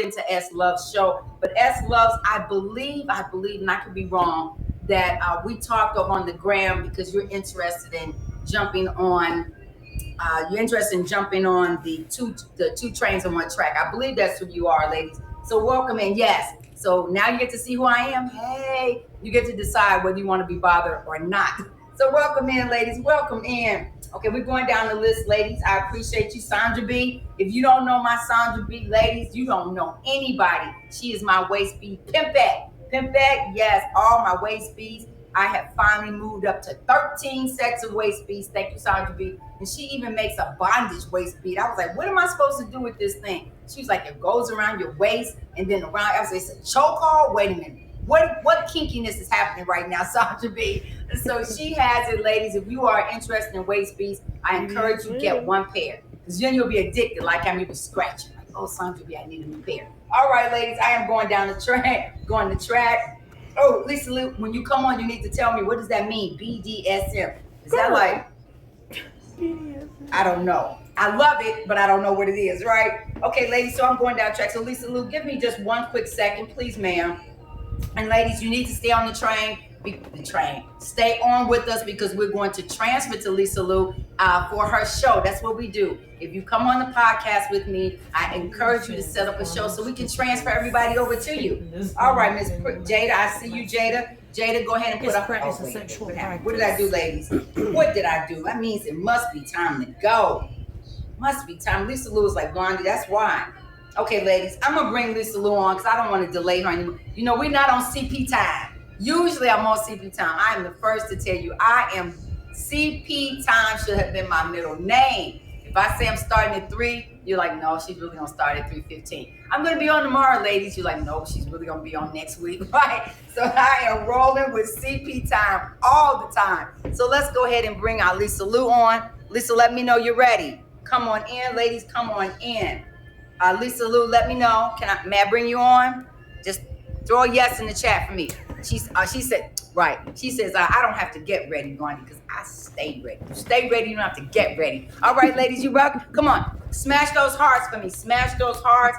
into S Love's show. But S Love's, I believe, and I could be wrong, that we talked on the gram because jumping on you're interested in jumping on the two trains on one track. I believe that's who you are, ladies. So welcome in. Yes. So now you get to see who I am. Hey, you get to decide whether you want to be bothered or not. So welcome in, ladies. Welcome in. Okay, we're going down the list, ladies. I appreciate you, Sandra B. If you don't know my Sandra B, ladies, you don't know anybody. She is my waist bead pimpette. Pimpette, yes, all my waist beads. I have finally moved up to 13 sets of waist beads. Thank you, Sandra B. And she even makes a bondage waist bead. I was like, what am I supposed to do with this thing? She was like, it goes around your waist and then around. I was like, it's a chokehold. Wait a minute. What kinkiness is happening right now, Sandra B? So she has it, ladies. If you are interested in waist beads, I encourage you to get one pair. Because then you'll be addicted like I'm. You'll be scratching. Like, oh, Sandra B, I need a new pair. All right, ladies, I am going down the track. Going the track. Oh, Lisa, when you come on, you need to tell me, what does that mean? BDSM. Is that like, I don't know. I love it, but I don't know what it is, right? Okay, ladies, so I'm going down track. So Lisa Lou, give me just one quick second, please, ma'am. And ladies, you need to stay on the train. Stay on with us because we're going to transfer to Lisa Lou for her show. That's what we do. If you come on the podcast with me, I encourage you to set up a show so we can transfer everybody over to you. All right, Miss Jada, I see you, Jada. Jada, go ahead and put up. What did I do, ladies? What did I do? That means it must be time to go. Must be time. Lisa Lou is like, Blondie, that's why. Okay, ladies, I'm going to bring Lisa Lou on because I don't want to delay her anymore. You know, we're not on CP time. Usually I'm on CP time. I am the first to tell you I am CP time should have been my middle name. If I say I'm starting at 3, you're like, no, she's really going to start at 3:15. I'm going to be on tomorrow, ladies. You're like, no, she's really going to be on next week, right? So I am rolling with CP time all the time. So let's go ahead and bring our Lisa Lou on. Lisa, let me know you're ready. Come on in, ladies. Come on in. Lisa Lou, let me know. May I bring you on? Just throw a yes in the chat for me. She said, right. She says, I don't have to get ready, Blondie, because I stay ready. You stay ready, you don't have to get ready. All right, ladies, you rock. Come on. Smash those hearts for me. Smash those hearts.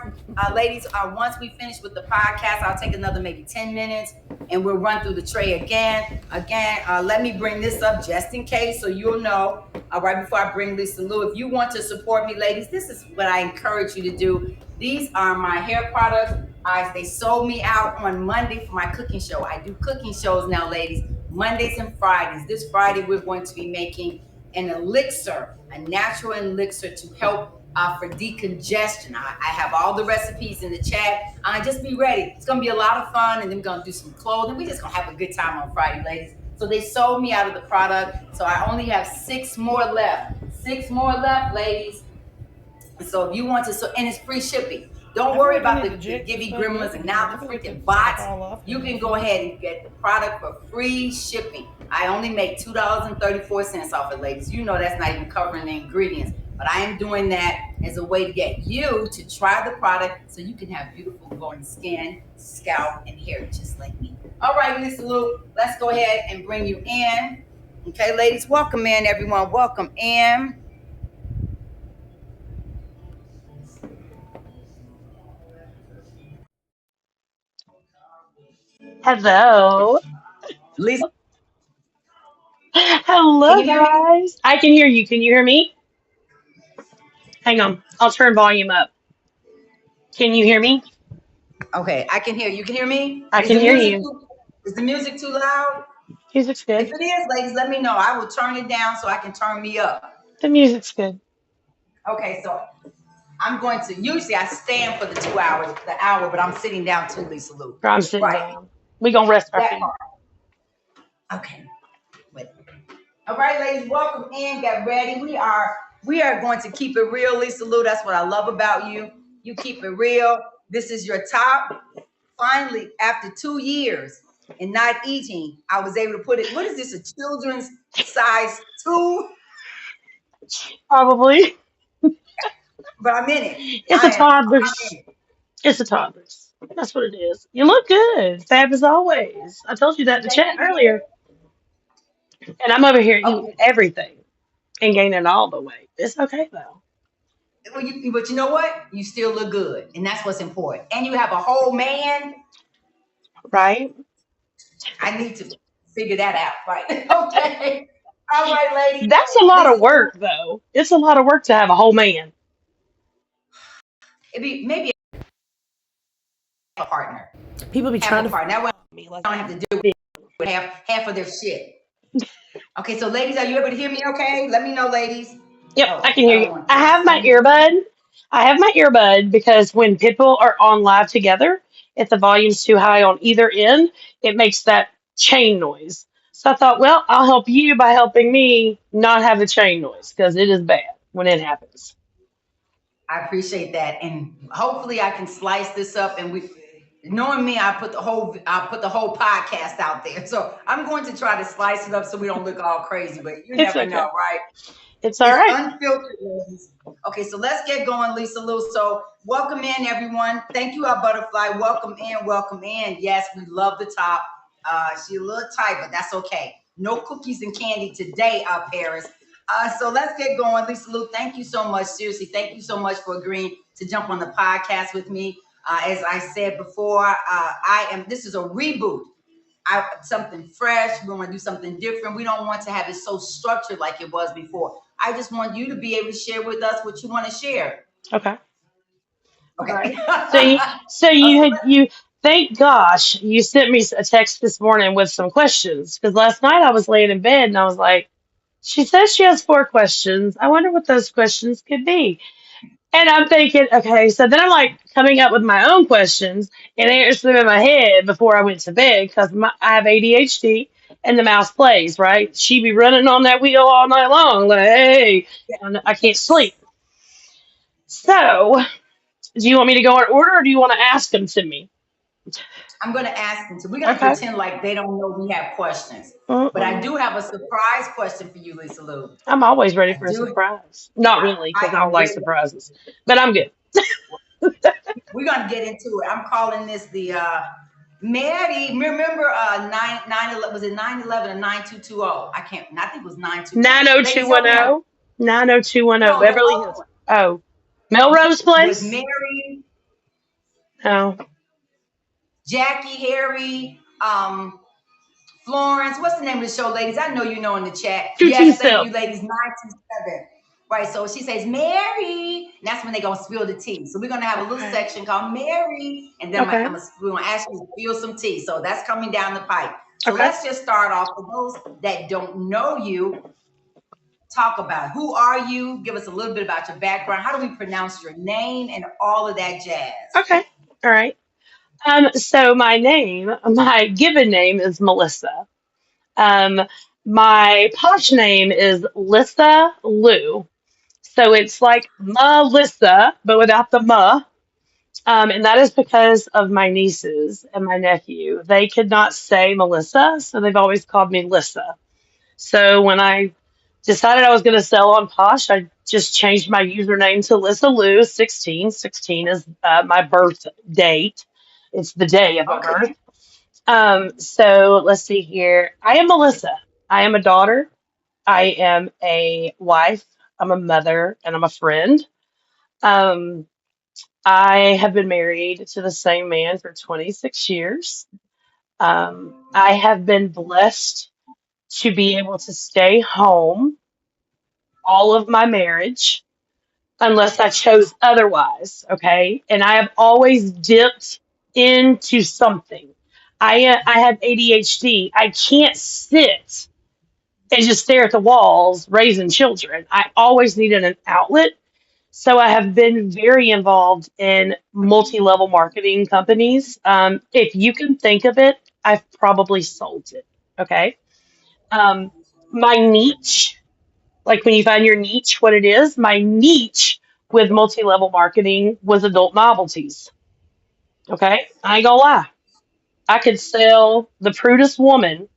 Ladies, once we finish with the podcast, I'll take another maybe 10 minutes and we'll run through the tray again. Let me bring this up just in case so you'll know. Right before I bring Lisa Lou, if you want to support me, ladies, this is what I encourage you to do. These are my hair products. They sold me out on Monday for my cooking show. I do cooking shows now, ladies, Mondays and Fridays. This Friday, we're going to be making an elixir, a natural elixir to help for decongestion. I have all the recipes in the chat. Just be ready. It's going to be a lot of fun, and then we're going to do some clothing. We're just going to have a good time on Friday, ladies. So they sold me out of the product. So I only have 6 more left. 6 more left, ladies. So if you want to, and it's free shipping. Don't worry about the Gibby Gremlins and now the freaking bots. You can go ahead and get the product for free shipping. I only make $2.34 off it, ladies. You know that's not even covering the ingredients. But I am doing that as a way to get you to try the product so you can have beautiful glowing skin, scalp, and hair just like me. All right, Lisa Lou, let's go ahead and bring you in. Okay, ladies, welcome in, everyone. Welcome in. Hello. Lisa, can Hello, you hear me? guys. I can hear you. Can you hear me? Hang on. I'll turn volume up. Can you hear me? Okay, I can hear you. You can hear me? I can hear you. Is the music too loud? Music's If good. it is, ladies, let me know. I will turn it down so I can turn me up. The music's good. Okay, so I'm going to usually I stand for the hour, but I'm sitting down too, Lisa Lou. I'm sitting Right. down. We're going to rest our That feet. part. Okay. Wait. All right, ladies, welcome in. Get ready. We are going to keep it real, Lisa Lou. That's what I love about you. You keep it real. This is your top. Finally, after 2 years and not eating, I was able to put it. What is this? A children's size 2? Probably. But I'm in it. It's a toddler's. It's a toddler's. That's what it is. You look good. Fab as always. I told you that in the chat earlier. And I'm over here eating everything and gaining all the weight. It's okay, though. But you know what? You still look good, and that's what's important. And you have a whole man. Right? I need to figure that out, right? Okay. All right, ladies. That's a lot of Lisa Lou, work, though. It's a lot of work to have a whole man. it'd be maybe a partner. People be Have trying a to partner. That way me like I don't I have have to a deal big. with half of their shit. Okay, so ladies, are you able to hear me okay? Let me know, ladies. Yep, I Oh, can I hear you. don't want I this. have my earbud. I have my earbud because when people are on live together, if the volume's too high on either end, it makes that chain noise. So I thought, well, I'll help you by helping me not have the chain noise because it is bad when it happens. I appreciate that, and hopefully I can slice this up. And we, knowing me, I put the whole podcast out there. So I'm going to try to slice it up so we don't look all crazy. But you It's never okay. know, right? It's all It's right. unfiltered, ladies. Okay, so let's get going, Lisa Lou. So welcome in, everyone. Thank you, our butterfly. Welcome in, welcome in. Yes, we love the top. She's a little tight, but that's okay. No cookies and candy today, Paris. So let's get going, Lisa Lou. Thank you so much. Seriously, thank you so much for agreeing to jump on the podcast with me. As I said before, I am. This is a reboot. Something fresh. We want to do something different. We don't want to have it so structured like it was before. I just want you to be able to share with us what you want to share. Okay. All Okay. right. So you thank gosh you sent me a text this morning with some questions because last night I was laying in bed and I was like, she says she has 4 questions. I wonder what those questions could be. And I'm thinking, okay, so then I'm like coming up with my own questions and answer them in my head before I went to bed because I have ADHD and the mouse plays, right? She be running on that wheel all night long, like, hey, and I can't sleep. So, do you want me to go in order or do you want to ask them to me? I'm going to ask them. So we're going to Okay. pretend like they don't know we have questions. But I Mm-mm. do have a surprise question for you, Lisa Lou. I'm always ready I for a do. surprise. Not really, because I I don't am like ready. surprises, but I'm good. We're going to get into it. I'm calling this the Mary. Remember 9 was it 911 or 9220? I can't. I think it was 921. Ladies, help me out. 90210. 90210. No, the Beverly other Hills. one Oh, Melrose was Place? Mary, Oh, Jackie, Harry, Florence. What's the name of the show, ladies? I know you know in the chat. Yes, thank you, 227. ladies. 927. Right. So she says Mary. And that's when they're gonna spill the tea. So we're gonna have a little Okay. section called Mary, and then Okay. we're gonna ask you to spill some tea. So that's coming down the pipe. So Okay. let's just start off for those that don't know you. Talk about who are you? Give us a little bit about your background. How do we pronounce your name and all of that jazz? Okay. All right. So my given name is Melissa. Um, my posh name is Lissa Lou. So it's like Melissa, but without the ma. And that is because of my nieces and my nephew. They could not say Melissa, so they've always called me Lissa. So when I decided I was going to sell on Posh, I just changed my username to Lissalou16. 16 is my birth date. It's the day of my birth. Okay. So let's see here. I am Melissa. I am a daughter. I am a wife. I'm a mother, and I'm a friend. Um, I have been married to the same man for 26 years. I have been blessed to be able to stay home all of my marriage unless I chose otherwise. Okay. And I have always dipped into something. I have ADHD. I can't sit and just stare at the walls raising children. I always needed an outlet. So I have been very involved in multi-level marketing companies. If you can think of it, I've probably sold it. Okay. Um, my niche, like when you find your niche, what it is, my niche with multi-level marketing was adult novelties. Okay. I ain't gonna lie. I could sell the prudest woman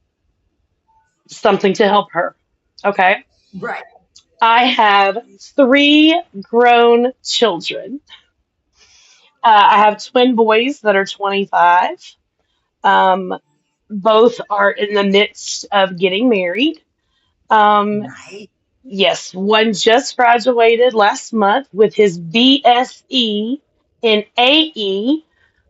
something to help her. Okay. Right. I have 3 grown children. I have twin boys that are 25. Um, both are in the midst of getting married. Um, Nice. Yes, one just graduated last month with his BSE in AE,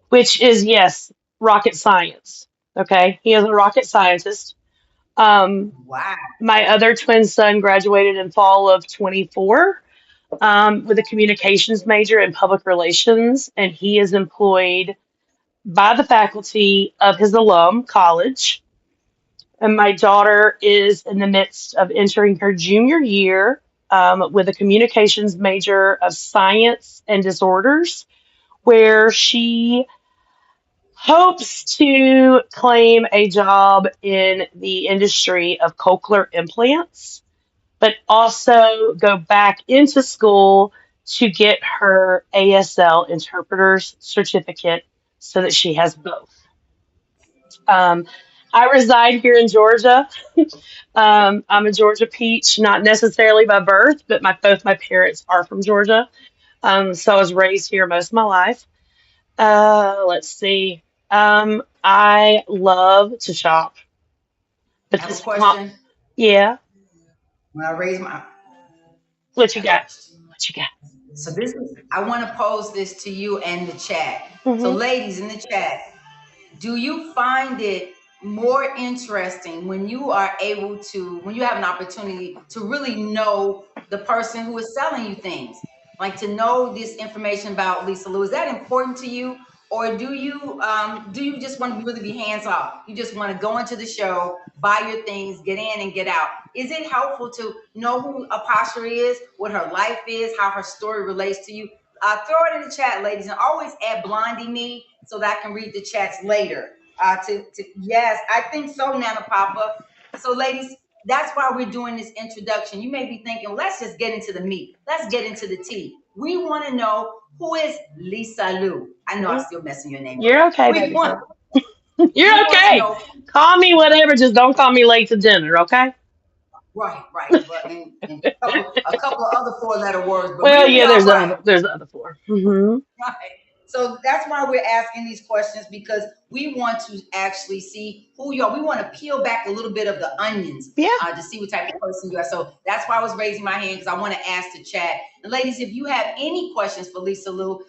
which is, yes, rocket science. Okay, he is a rocket scientist. Um, Wow. my other twin son graduated in fall of 24 with a communications major in public relations, and he is employed by the faculty of his alum college. And my daughter is in the midst of entering her junior year with a communications major of science and disorders, where she hopes to claim a job in the industry of cochlear implants, but also go back into school to get her ASL interpreter's certificate so that she has both. Um, I reside here in Georgia. I'm a Georgia peach, not necessarily by birth, but both my parents are from Georgia. So I was raised here most of my life. Let's see. I love to shop, I but have a this question. yeah. When I raise my, What you got a got? question. What you got? So this is, I want to pose this to you and the chat. So Hmm. ladies in the chat, do you find it more interesting when you are able to, when you have an opportunity to really know the person who is selling you things, like to know this information about Lisa Lou? Is that important to you, or do you just want to really be hands off? You just want to go into the show, buy your things, get in and get out. Is it helpful to know who Apostrophe is, what her life is, how her story relates to you? Throw it in the chat, ladies, and always add Blondie me so that I can read the chats later. Yes, I think so, Nana Papa. So, ladies, that's why we're doing this introduction. You may be thinking, let's just get into the meat. Let's get into the tea. We want to know who is Lisa Lou. I know I'm still messing your name up. You're okay, We baby want girl. we You're want to okay. know. Call me whatever, just don't call me late to dinner, okay? Right, right, but and a couple of other four-letter words, but Well, we'll be yeah, all right. there's the other 4. Hmm. Right. So that's why we're asking these questions, because we want to actually see who you are. We want to peel back a little bit of the onions Yeah. to see what type of person you are. So that's why I was raising my hand, because I want to ask the chat. And ladies, if you have any questions for Lisa Lou,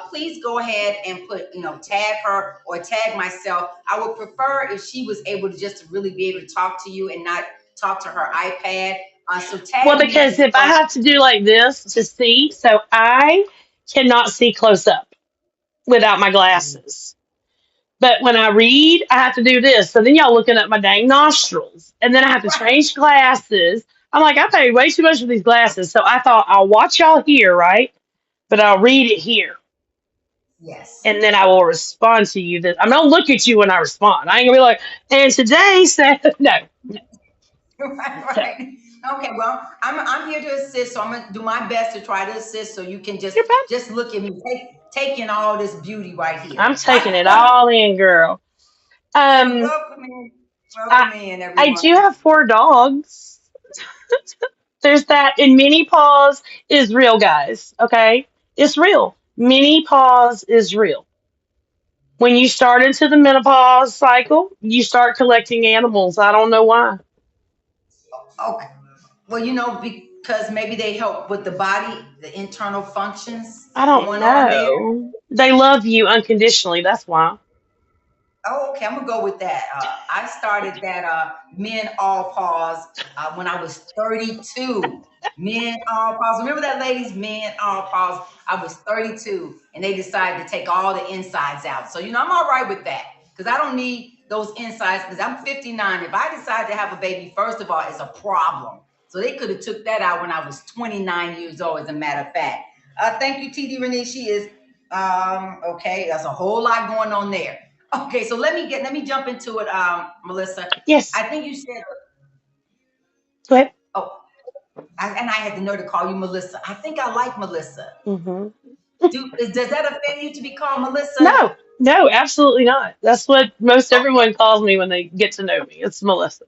please go ahead and put, tag her or tag myself. I would prefer if she was able to just to really be able to talk to you and not talk to her iPad. So Well, tag me because in the if I question. have to do like this to see, so I cannot see close up without my glasses. But when I read, I have to do this. So then y'all looking at my dang nostrils. And then I have to Right. change glasses. I'm like, I paid way too much for these glasses. So I thought I'll watch y'all here, right? But I'll read it here. Yes. And then I will respond to you. That I'm gonna look at you when I respond. I ain't gonna be like, and today said no. Right, So right. Okay, well, I'm here to assist, so I'm gonna do my best to try to assist, so you can just you're fine. just look at me, taking all this beauty right here. I'm taking it all in, girl. And Um, I welcome in, I everyone. do have 4 dogs. There's that, and mini paws is real, guys. Okay, it's real. Mini paws is real. When you start into the menopause cycle, you start collecting animals. I don't know why. Okay. Well, because maybe they help with the body, the internal functions I don't going on there. know. They love you unconditionally. That's why. Oh, okay, I'm gonna go with that. I started that Men All Pause when I was 32. Men All Pause. Remember that, ladies? Men All Pause. I was 32, and they decided to take all the insides out. So I'm all right with that, because I don't need those insides, because I'm 59. If I decide to have a baby, first of all, it's a problem. So they could have took that out when I was 29 years old. As a matter of fact. Thank you, TD Renee. She is okay. That's a whole lot going on there. Okay, so let me jump into it, Melissa. I Yes. think you said, Go ahead. oh, and I had the nerve to call you Melissa. I think I like Melissa. Hmm. Does that offend you to be called Melissa? No, no, absolutely not. That's what most everyone calls me when they get to know me. It's Melissa.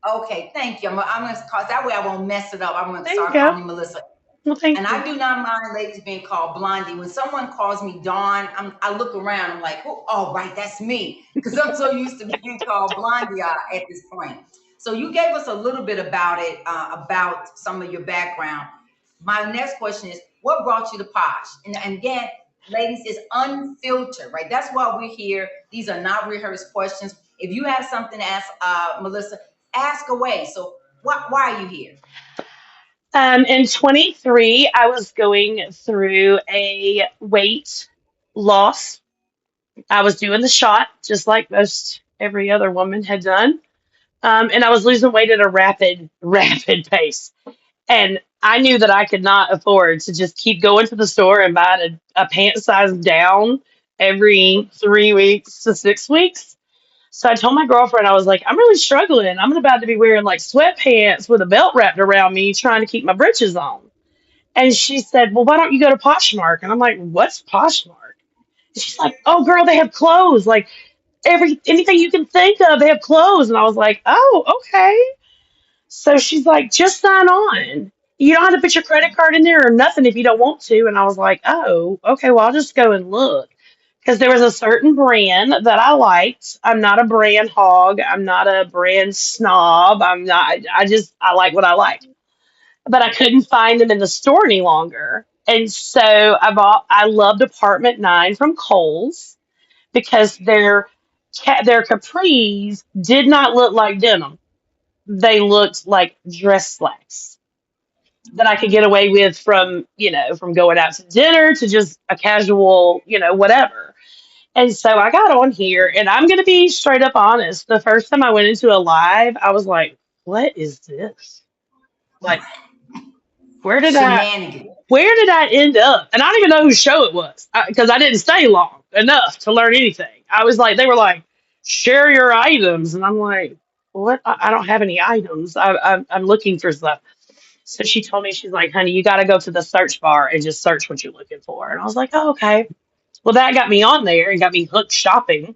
Okay, thank you. I'm gonna call that way. I won't mess it up. I'm gonna There you start go. calling you Melissa. Well, thank And you. I do not mind ladies being called Blondie. When someone calls me Dawn, I look around. I'm like, oh, right, that's me, because I'm so used to being called Blondie at this point. So you gave us a little bit about it, about some of your background. My next question is, what brought you to Posh? And again, ladies, it's unfiltered, right? That's why we're here. These are not rehearsed questions. If you have something to ask Melissa, ask away. So why are you here? In 23, I was going through a weight loss. I was doing the shot, just like most every other woman had done. And I was losing weight at a rapid, rapid pace. And I knew that I could not afford to just keep going to the store and buying a pant size down every 3 weeks to 6 weeks. So I told my girlfriend, I was like, I'm really struggling. I'm about to be wearing like sweatpants with a belt wrapped around me trying to keep my britches on. And she said, well, why don't you go to Poshmark? And I'm like, what's Poshmark? And she's like, oh, girl, they have clothes. Like anything you can think of, they have clothes. And I was like, oh, okay. So she's like, just sign on. You don't have to put your credit card in there or nothing if you don't want to. And I was like, oh, okay, well, I'll just go and look. Because there was a certain brand that I liked. I'm not a brand hog. I'm not a brand snob. I'm not, I like what I like. But I couldn't find them in the store any longer. And so I loved Apartment 9 from Kohl's because their capris did not look like denim. They looked like dress slacks that I could get away with from going out to dinner to just a casual, whatever. And so I got on here, and I'm going to be straight up honest. The first time I went into a live, I was like, what is this? Like, where did I Shenanigans. where did I end up? And I don't even know whose show it was because I didn't stay long enough to learn anything. I was like, they were like, share your items, and I'm like, what? I don't have any items. I'm looking for stuff. So she told me, she's like, honey, you got to go to the search bar and just search what you're looking for. And I was like, oh, okay. Well, that got me on there and got me hooked shopping.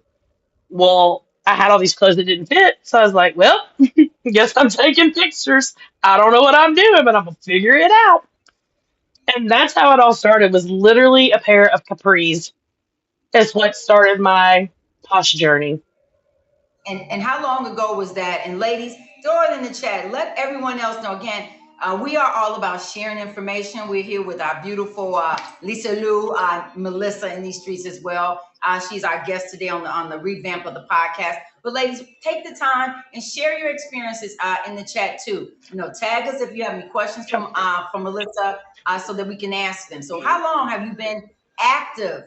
Well, I had all these clothes that didn't fit. So I was like, well, guess I'm taking pictures. I don't know what I'm doing, but I'm going to figure it out. And that's how it all started, was literally a pair of capris. Is what started my Posh journey. And how long ago was that? And ladies, throw it in the chat. Let everyone else know. Again, we are all about sharing information. We're here with our beautiful Lissalou, Melissa in these streets as well. She's our guest today on the revamp of the podcast. But ladies, take the time and share your experiences in the chat too. Tag us if you have any questions from Melissa, so that we can ask them. So, how long have you been active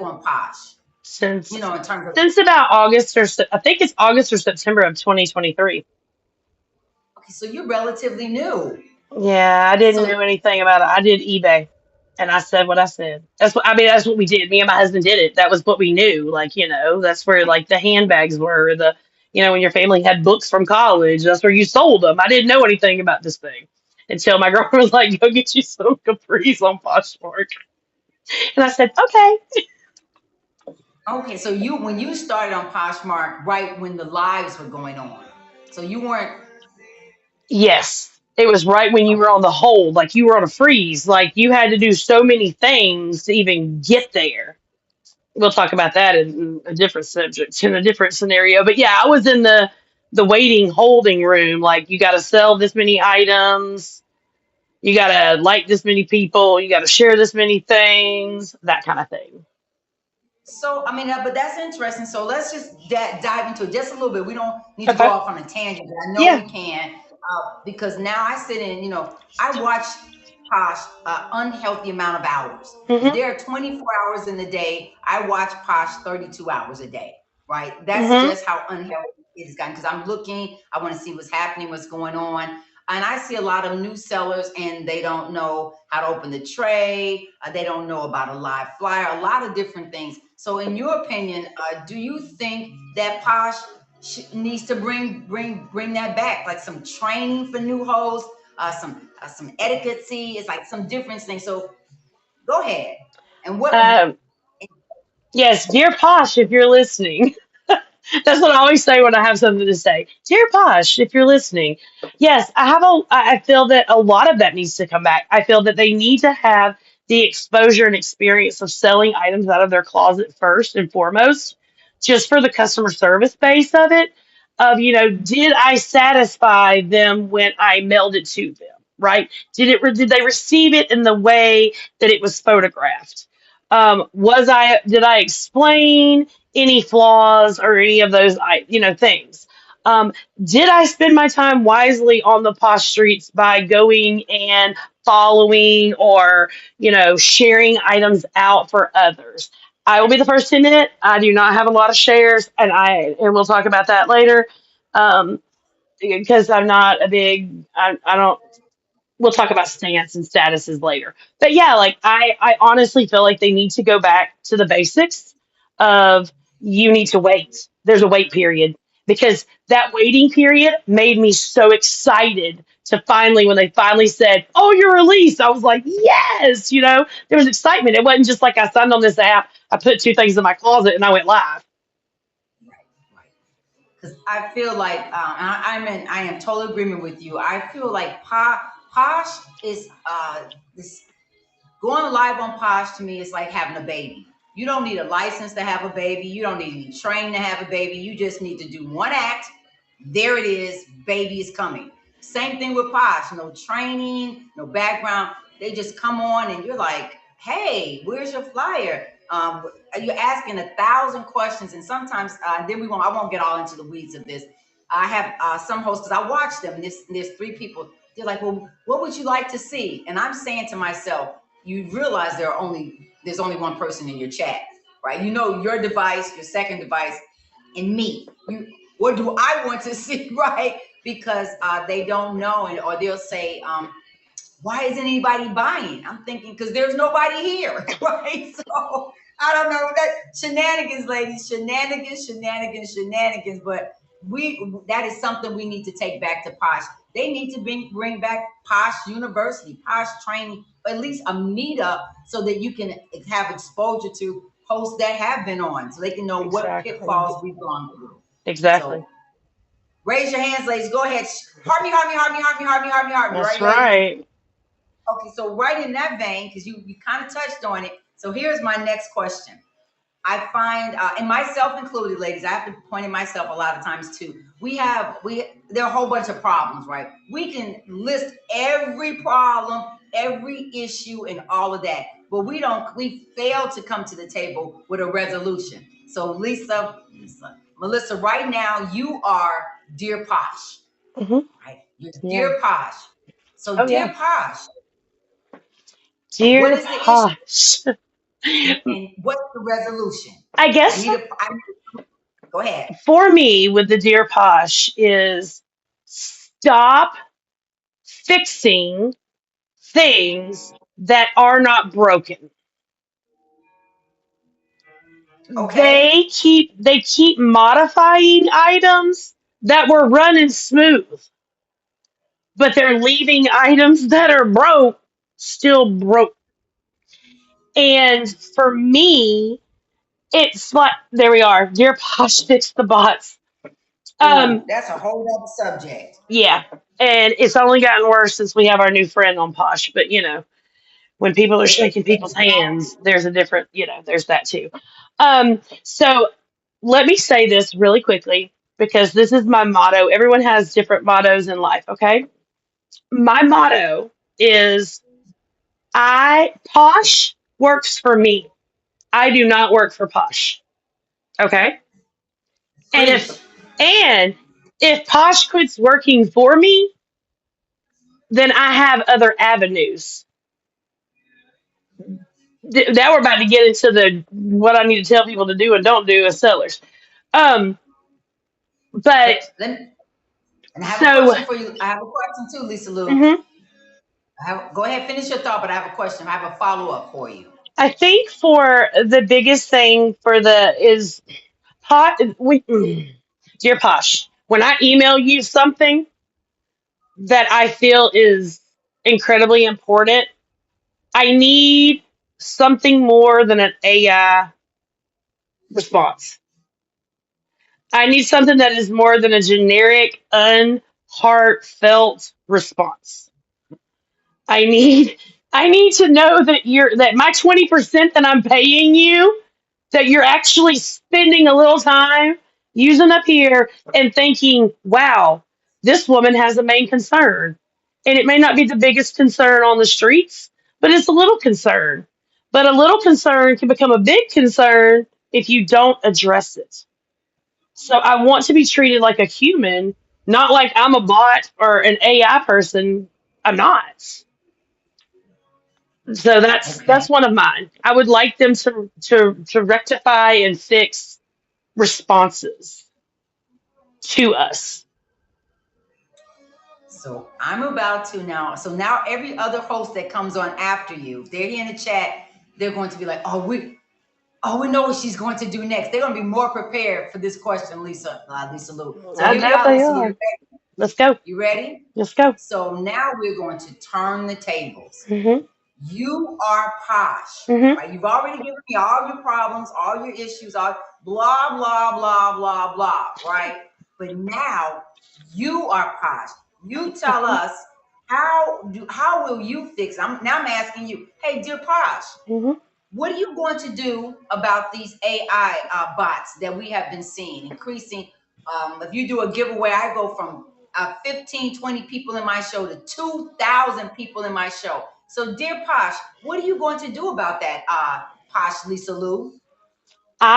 on Posh? Since In terms of, since about I think it's August or September of 2023. okay, so you're relatively new. Yeah, I didn't So know anything about it. I did eBay, and I said what I said. That's what we did. Me and my husband did it. That was what we knew. Like, that's where like the handbags were. When your family had books from college, that's where you sold them. I didn't know anything about this thing until my girlfriend was like, "Go get you some capris on Poshmark," and I said, "Okay." okay, so when you started on Poshmark, right when the lives were going on, so you weren't. Yes. It was right when you were on the hold, like you were on a freeze, like you had to do so many things to even get there. We'll talk about that in a different subject, in a different scenario. But yeah, I was in the waiting holding room. Like, you got to sell this many items, you got to like this many people, you got to share this many things, that kind of thing. So I mean, but that's interesting. So let's just dive into it just a little bit. We don't need to go Okay. off on a tangent, but I know Yeah. we can, because now I sit in. I watch Posh unhealthy amount of hours. If Mhm. there are 24 hours in the day, I watch Posh 32 hours a day. Right? That's Mhm. just how unhealthy it has gotten. Because I'm looking, I want to see what's happening, what's going on. And I see a lot of new sellers, and they don't know how to open the tray. They don't know about a live flyer, a lot of different things. So, in your opinion, do you think that Posh needs to bring that back, like some training for new hosts, some etiquette? It's like some different things. So, go ahead. And what? Um, yes, dear Posh, if you're listening. That's what I always say when I have something to say. Dear Posh, if you're listening, yes, I feel that a lot of that needs to come back. I feel that they need to have the exposure and experience of selling items out of their closet first and foremost, just for the customer service base of it. of, did I satisfy them when I mailed it to them, right? Did they receive it in the way that it was photographed? Did I explain any flaws or any of those, things? Um, did I spend my time wisely on the Posh streets by going and following or, sharing items out for others? I will be the first to admit I do not have a lot of shares, and we'll talk about that later. Um, because I'm not a big, I don't. We'll talk about stance and statuses later. But yeah, like I honestly feel like they need to go back to the basics of you need to wait. There's a wait period because that waiting period made me so excited to finally, when they finally said, "Oh, you're released," I was like, "Yes!" There was excitement. It wasn't just like I signed on this app, I put two things in my closet, and I went live. Right, right. Because I feel like I am total agreement with you. I feel like Posh is this going live on Posh to me is like having a baby. You don't need a license to have a baby. You don't need to be trained to have a baby. You just need to do one act. There it is. Baby is coming. Same thing with Posh. No training, no background. They just come on and you're like, hey, where's your flyer? You're asking 1,000 questions, and sometimes then we won't. I won't get all into the weeds of this. I have some hosts because I watch them. There's three people. They're like, well, what would you like to see? And I'm saying to myself, you realize there's only one person in your chat, right? You know your device, your second device, and me. What do I want to see, right? Because they don't know, or they'll say, why isn't anybody buying? I'm thinking because there's nobody here, right? So I don't know that shenanigans, ladies, shenanigans. But that is something we need to take back to Posh. They need to bring back Posh University, Posh training, at least a meetup, so that you can have exposure to hosts that have been on, so they can know what Exactly. pitfalls we've gone through. Exactly. So raise your hands, ladies. Go ahead. Heart me. That's Right, ladies? right. Okay, so right in that vein, because you kind of touched on it. So here's my next question. I find, and myself included, ladies, I have to point at myself a lot of times too. There are a whole bunch of problems, right? We can list every problem, every issue, and all of that, but we fail to come to the table with a resolution. So Melissa, right now you are Dear Posh, Hmm. right? You're Yeah. Dear Posh. So Oh yeah. Dear Posh, what Dear is the issue Posh. and what's the resolution? I I guess need a. Go ahead. for me with the Dear Posh is stop fixing things that are not broken. Okay. They keep modifying items that were running smooth, but they're leaving items that are broke still broke. And for me, it's like there we are. Dear Posh fix the bots. Ooh, Um, that's a whole other subject. yeah. And it's only gotten worse since we have our new friend on Posh. But when people are shaking people's Exactly. hands, there's a different, there's that too. So let me say this really quickly because this is my motto. Everyone has different mottos in life, okay? My motto is I Posh works for me. I do not work for Posh. Okay? And if Preach. and if Posh quits working for me, then I have other avenues. Now we're about to get into the what I need to tell people to do and don't do as sellers. Um, but And I have a so question for you. I have a question too, Lisa Lou. mhm. Go ahead, finish your thought, but I have a question. I have a follow up for you. I think for the biggest thing for the is pot. Dear Posh, when I email you something that I feel is incredibly important, I need something more than an AI response. I need something that is more than a generic, unheartfelt response. I need I need to know that my 20% that I'm paying you, that you're actually spending a little time, using up here and thinking, wow, this woman has a main concern. And it may not be the biggest concern on the streets, but it's a little concern. But a little concern can become a big concern if you don't address it. So I want to be treated like a human, not like I'm a bot or an AI person. I'm not. So that's Okay. one of mine. I would like them to rectify and fix responses to us. So I'm about to now. So now every other host that comes on after you, if they're here in the chat, they're going to be like, we know what she's going to do next. They're going to be more prepared for this question, Lisa Lou. So I here we doubt are, they Lisa are. Lou. Let's go. You ready? Let's go. So now we're going to turn the tables. Mhm. You are Posh, Mhm. right? You've already given me all your problems, all your issues, all blah blah blah blah blah, right? But now you are Posh. You tell us how will you fix? I'm asking you. Hey, dear Posh, Mhm. what are you going to do about these AI bots that we have been seeing increasing? If you do a giveaway, I go from 15, 20 people in my show to 2,000 people in my show. So, dear Posh, what are you going to do about that, Posh Lisa Lou?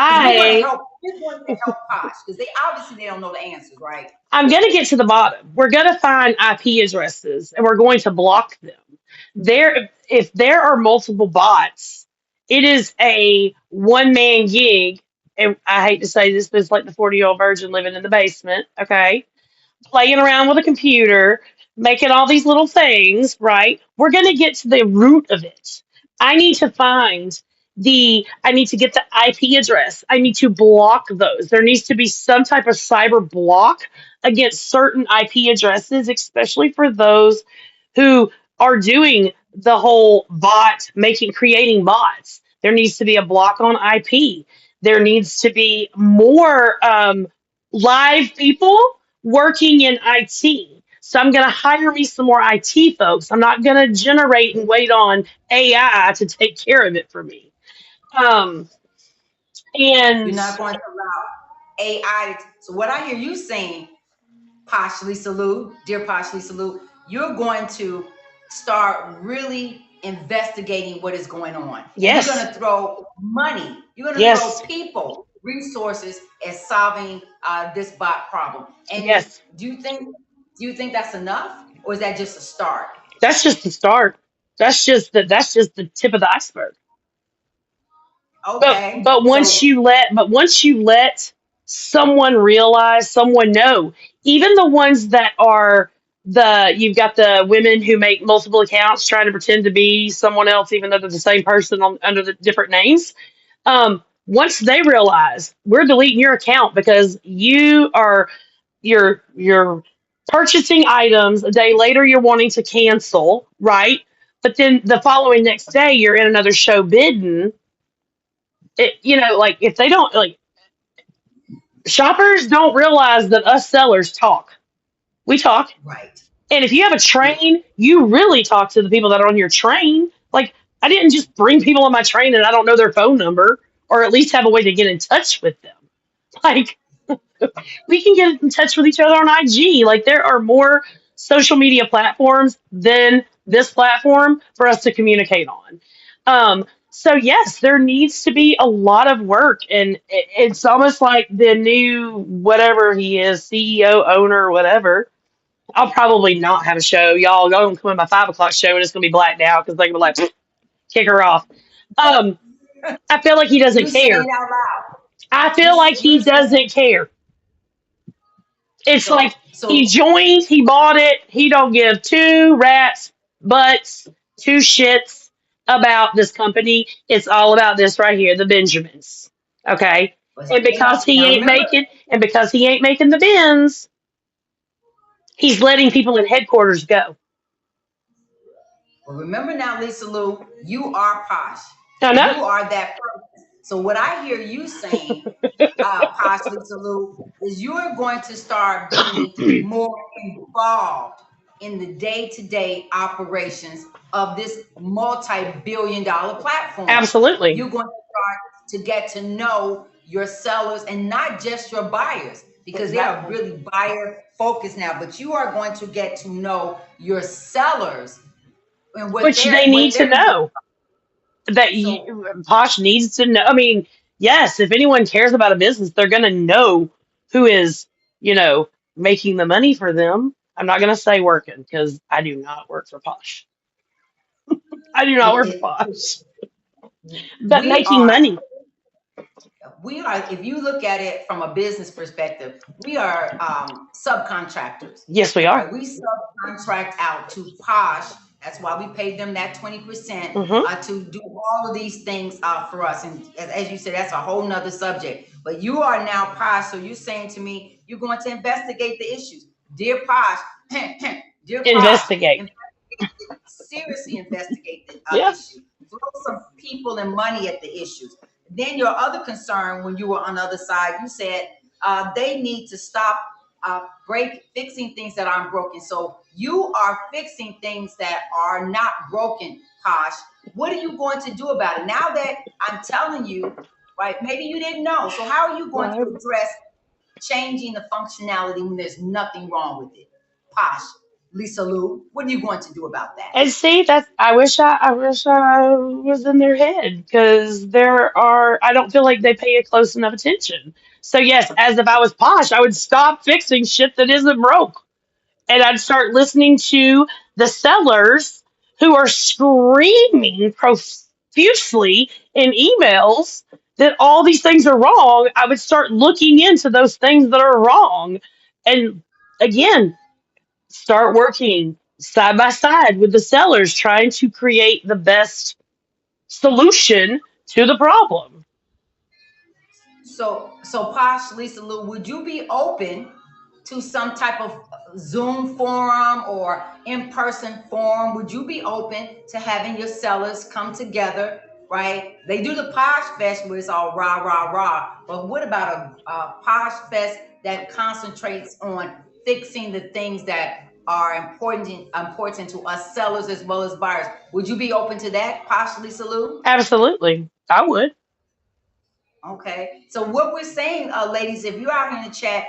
Because we want to I help. We're going to help Posh because they don't know the answers, right? I'm going to get to the bottom. We're going to find IP addresses and we're going to block them. If there are multiple bots, it is a one man gig. And I hate to say this, but it's like the 40-year-old virgin living in the basement. Okay, playing around with a computer, making all these little things, right? We're going to get to the root of it. I need to find I need to get the IP address. I need to block those. There needs to be some type of cyber block against certain IP addresses, especially for those who are doing the whole creating bots. There needs to be a block on IP. There needs to be more live people working in IT. So I'm going to hire me some more IT folks. I'm not going to generate and wait on AI to take care of it for me. Um, You're and not going to allow AI. So, what I hear you saying, Poshly Salute, dear Poshly Salute, you're going to start really investigating what is going on. And you're going yes, to throw money, you're going to throw yes, people, resources at solving this bot problem. And yes. do you think that's enough? Or is that just a start? That's just the start. That's just the tip of the iceberg. But Okay. but once So, you let but once you let someone realize, someone know, even the ones that are you've got the women who make multiple accounts trying to pretend to be someone else even though they're the same person under the different names. Once they realize we're deleting your account because you're purchasing items a day later you're wanting to cancel, right? But then the following next day you're in another show bidding like if they don't like shoppers don't realize that us sellers talk. We talk. right. And if you have a Yeah. train, you really talk to the people that are on your train. Like I didn't just bring people on my train and I don't know their phone number or at least have a way to get in touch with them. Like we can get in touch with each other on IG. Like there are more social media platforms than this platform for us to communicate on. So yes, there needs to be a lot of work, and it's almost like the new whatever he is, CEO, owner, whatever. I'll probably not have a show. Y'all gonna come in my 5 o'clock show, and it's gonna be blacked out because they're gonna be like, kick her off. Um, I feel like he You doesn't saying care. it out loud. I You feel like you're he saying doesn't care. It's like he so joined, he bought it, he don't give two rats, butts, two shits about this company. It's all about this right here, the Benjamins. Okay? but And because he now ain't remember. making and because he ain't making the bins, he's letting people in headquarters go. Well, remember now, Lisa Lou, you are Posh. I know. You are that person. So what I hear you saying, Posh Lisa Lou, is you're going to start being more involved in the day-to-day operations of this multi-billion-dollar platform. Absolutely. You're going to start to get to know your sellers and not just your buyers, because they are Exactly. really buyer focused now. But you are going to get to know your sellers and Which they what need to they're needs. know that So Posh needs to know. I mean, yes, if anyone cares about a business, they're going to know who is, you know, making the money for them. I'm not going to say working because I do not work for Posh. I do not it, work for it, Posh, but we making are money. we are, if you look at it from a business perspective, we are subcontractors, Yes, we are. right? We subcontract out to Posh. That's why we pay them that 20% Hmm. to do all of these things for us. And as you said, that's a whole nother subject. But you are now Posh, so you're saying to me, you're going to investigate the issues. Dear Posh, dear Posh, Investigate. seriously investigate the Yeah, issue. Throw some people and money at the issues. Then your other concern when you were on the other side, you said they need to stop fixing things that aren't broken. So you are fixing things that are not broken, Posh. What are you going to do about it? Now that I'm telling you, right, maybe you didn't know. So how are you going to right. address changing the functionality when there's nothing wrong with it? Posh, Lisa Lou, what are you going to do about that? And see, that's I wish I was in their head because there are I don't feel like they pay a close enough attention. So yes, as if I was Posh, I would stop fixing shit that isn't broke, and I'd start listening to the sellers who are screaming profusely in emails that all these things are wrong. I would start looking into those things that are wrong, and again, start working side by side with the sellers, trying to create the best solution to the problem. So Posh, Lisa Lou, would you be open to some type of Zoom forum or in-person forum? Would you be open to having your sellers come together, right? They do the Posh Fest where it's all rah, rah, rah. But what about a Posh Fest that concentrates on fixing the things that are important to us sellers as well as buyers? Would you be open to that, Posh, Lisa Lou? Absolutely, I would. Okay. So what we're saying, ladies, if you're out here in the chat,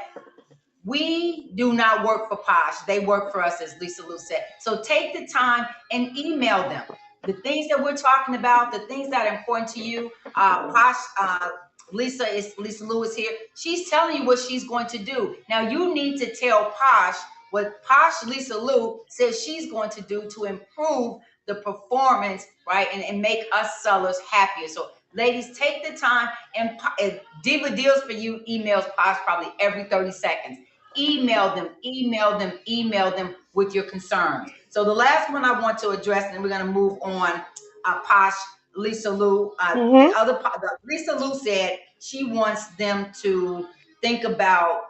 we do not work for Posh. They work for us, as Lisa Lou said. So take the time and email them. The things that we're talking about, the things that are important to you. Posh, Lisa Lou is here. She's telling you what she's going to do. Now you need to tell Posh what Posh Lisa Lou says she's going to do to improve the performance, right, and make us sellers happier. So ladies, take the time and Diva Deals for You emails Posh probably every 30 seconds. Email them, email them, email them with your concerns. So the last one I want to address, and then we're going to move on. Posh, Lisa Lou, Hmm. Lisa Lou said she wants them to think about,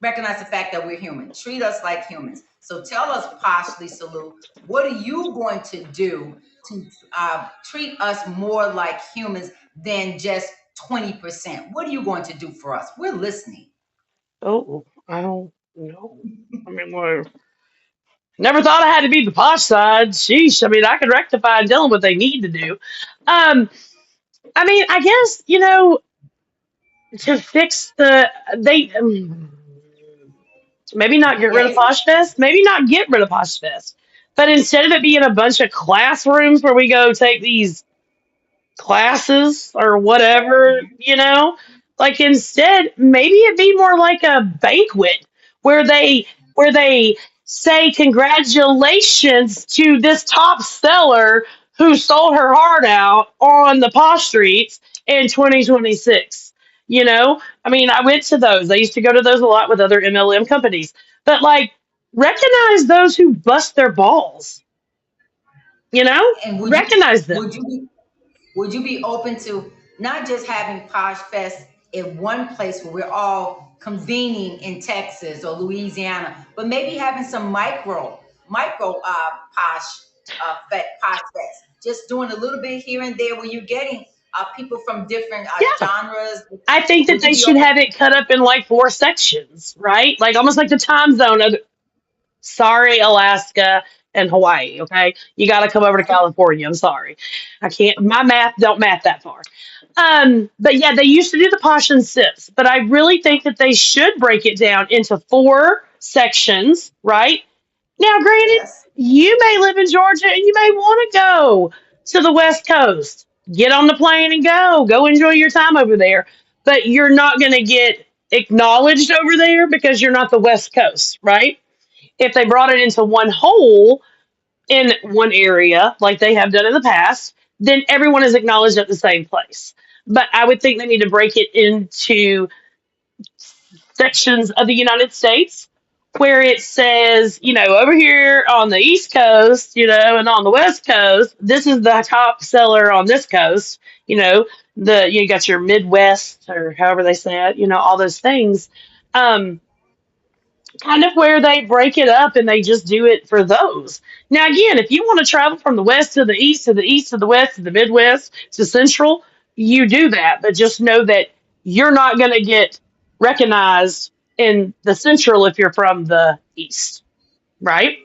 recognize the fact that we're human, treat us like humans. So tell us, Posh, Lisa Lou, what are you going to do to treat us more like humans than just 20%? What are you going to do for us? We're listening. Oh, I don't know. I mean, well, never thought I had to be the Posh side. Sheesh. I mean, I could rectify and tell them what they need to do. Um, I mean, I guess to fix they maybe not get rid of Yes. Posh Fest, maybe not get rid of Posh Fest, but instead of it being a bunch of classrooms where we go take these classes or whatever, like instead maybe it be more like a banquet where they say congratulations to this top seller who sold her heart out on the Posh streets in 2026. I mean, I went to those. I used to go to those a lot with other MLM companies. But like recognize those who bust their balls, And recognize them. would you be open to not just having Posh Fest in one place where we're all convening in Texas or Louisiana, but maybe having some micro Posh Fest, just doing a little bit here and there where you're getting people from different Yeah. genres. I think that Would you they be should open? have it cut up in like four sections, right? Like almost like the time zone of sorry, Alaska and Hawaii, okay? You got to come over to California. I'm sorry. I can't my math don't math that far. But yeah, they used to do the Posh and Sips, but I really think that they should break it down into four sections, right? Now, granted, Yes. you may live in Georgia and you may want to go to the West Coast. Get on the plane and go. Go enjoy your time over there. But you're not going to get acknowledged over there because you're not the West Coast, right? If they brought it into one whole in one area, like they have done in the past, then everyone is acknowledged at the same place. But I would think they need to break it into sections of the United States where it says, over here on the East Coast, and on the West Coast, this is the top seller on this coast. You got your Midwest or however they say it, all those things. Um, Kind of where they break it up and they just do it for those. Now, again, if you want to travel from the West to the East to the East to the West to the Midwest to Central, you do that. But just know that you're not going to get recognized in the Central if you're from the East, right?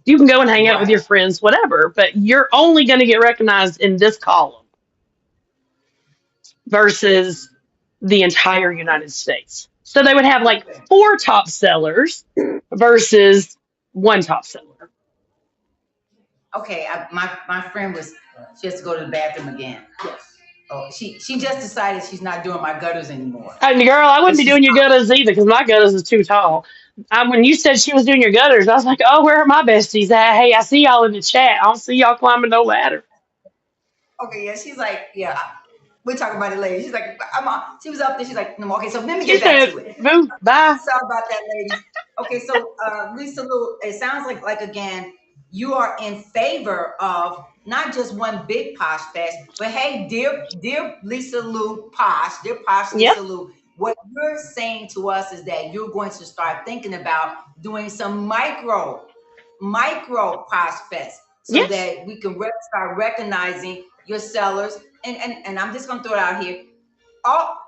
You can go and hang out with Right. your friends, whatever, but you're only going to get recognized in this column versus the entire United States. So they would have like Okay. four top sellers versus one top seller. Okay. My friend was. She has to go to the bathroom again. Yes. Oh, she just decided she's not doing my gutters anymore. And girl, I But wouldn't be she's doing your gutters either because my gutters is too tall. When you said she was doing your gutters, I was like, oh, where are my besties at? Hey, I see y'all in the chat. I don't see y'all climbing no ladder. okay. Yeah. She's like, yeah. We'll talk about it later. She's like, I'm on. She was up there. She's like, no, okay. So let me She get back said, to it. boo, bye. Sorry about that, ladies. Okay, so Lisa Lou, it sounds like again, you are in favor of not just one big Posh fest, but hey, dear Lisa Lou Posh, dear Posh Yep, Lisa Lou, what you're saying to us is that you're going to start thinking about doing some micro Posh fest, so yes. that we can start recognizing your sellers. And I'm just gonna throw it out here,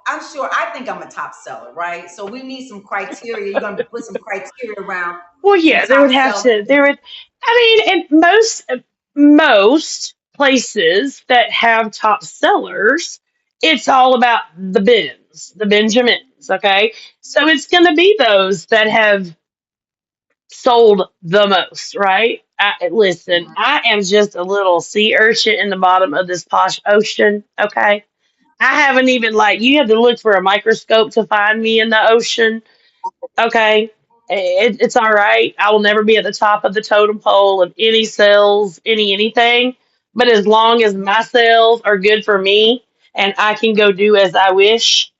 I'm sure I think I'm a top seller, right? So we need some criteria. You're gonna put some criteria around Well, some yeah, there would top have sellers. to, there would, I mean, and most places that have top sellers, it's all about the the Benjamins, okay? So it's going to be those that have sold the most, right? Listen, Mhm. I am just a little sea urchin in the bottom of this posh ocean, okay? I haven't even, like, you had to look for a microscope to find me in the ocean. Okay, it's all right. I will never be at the top of the totem pole of any sales, anything. But as long as my sales are good for me and I can go do as I wish,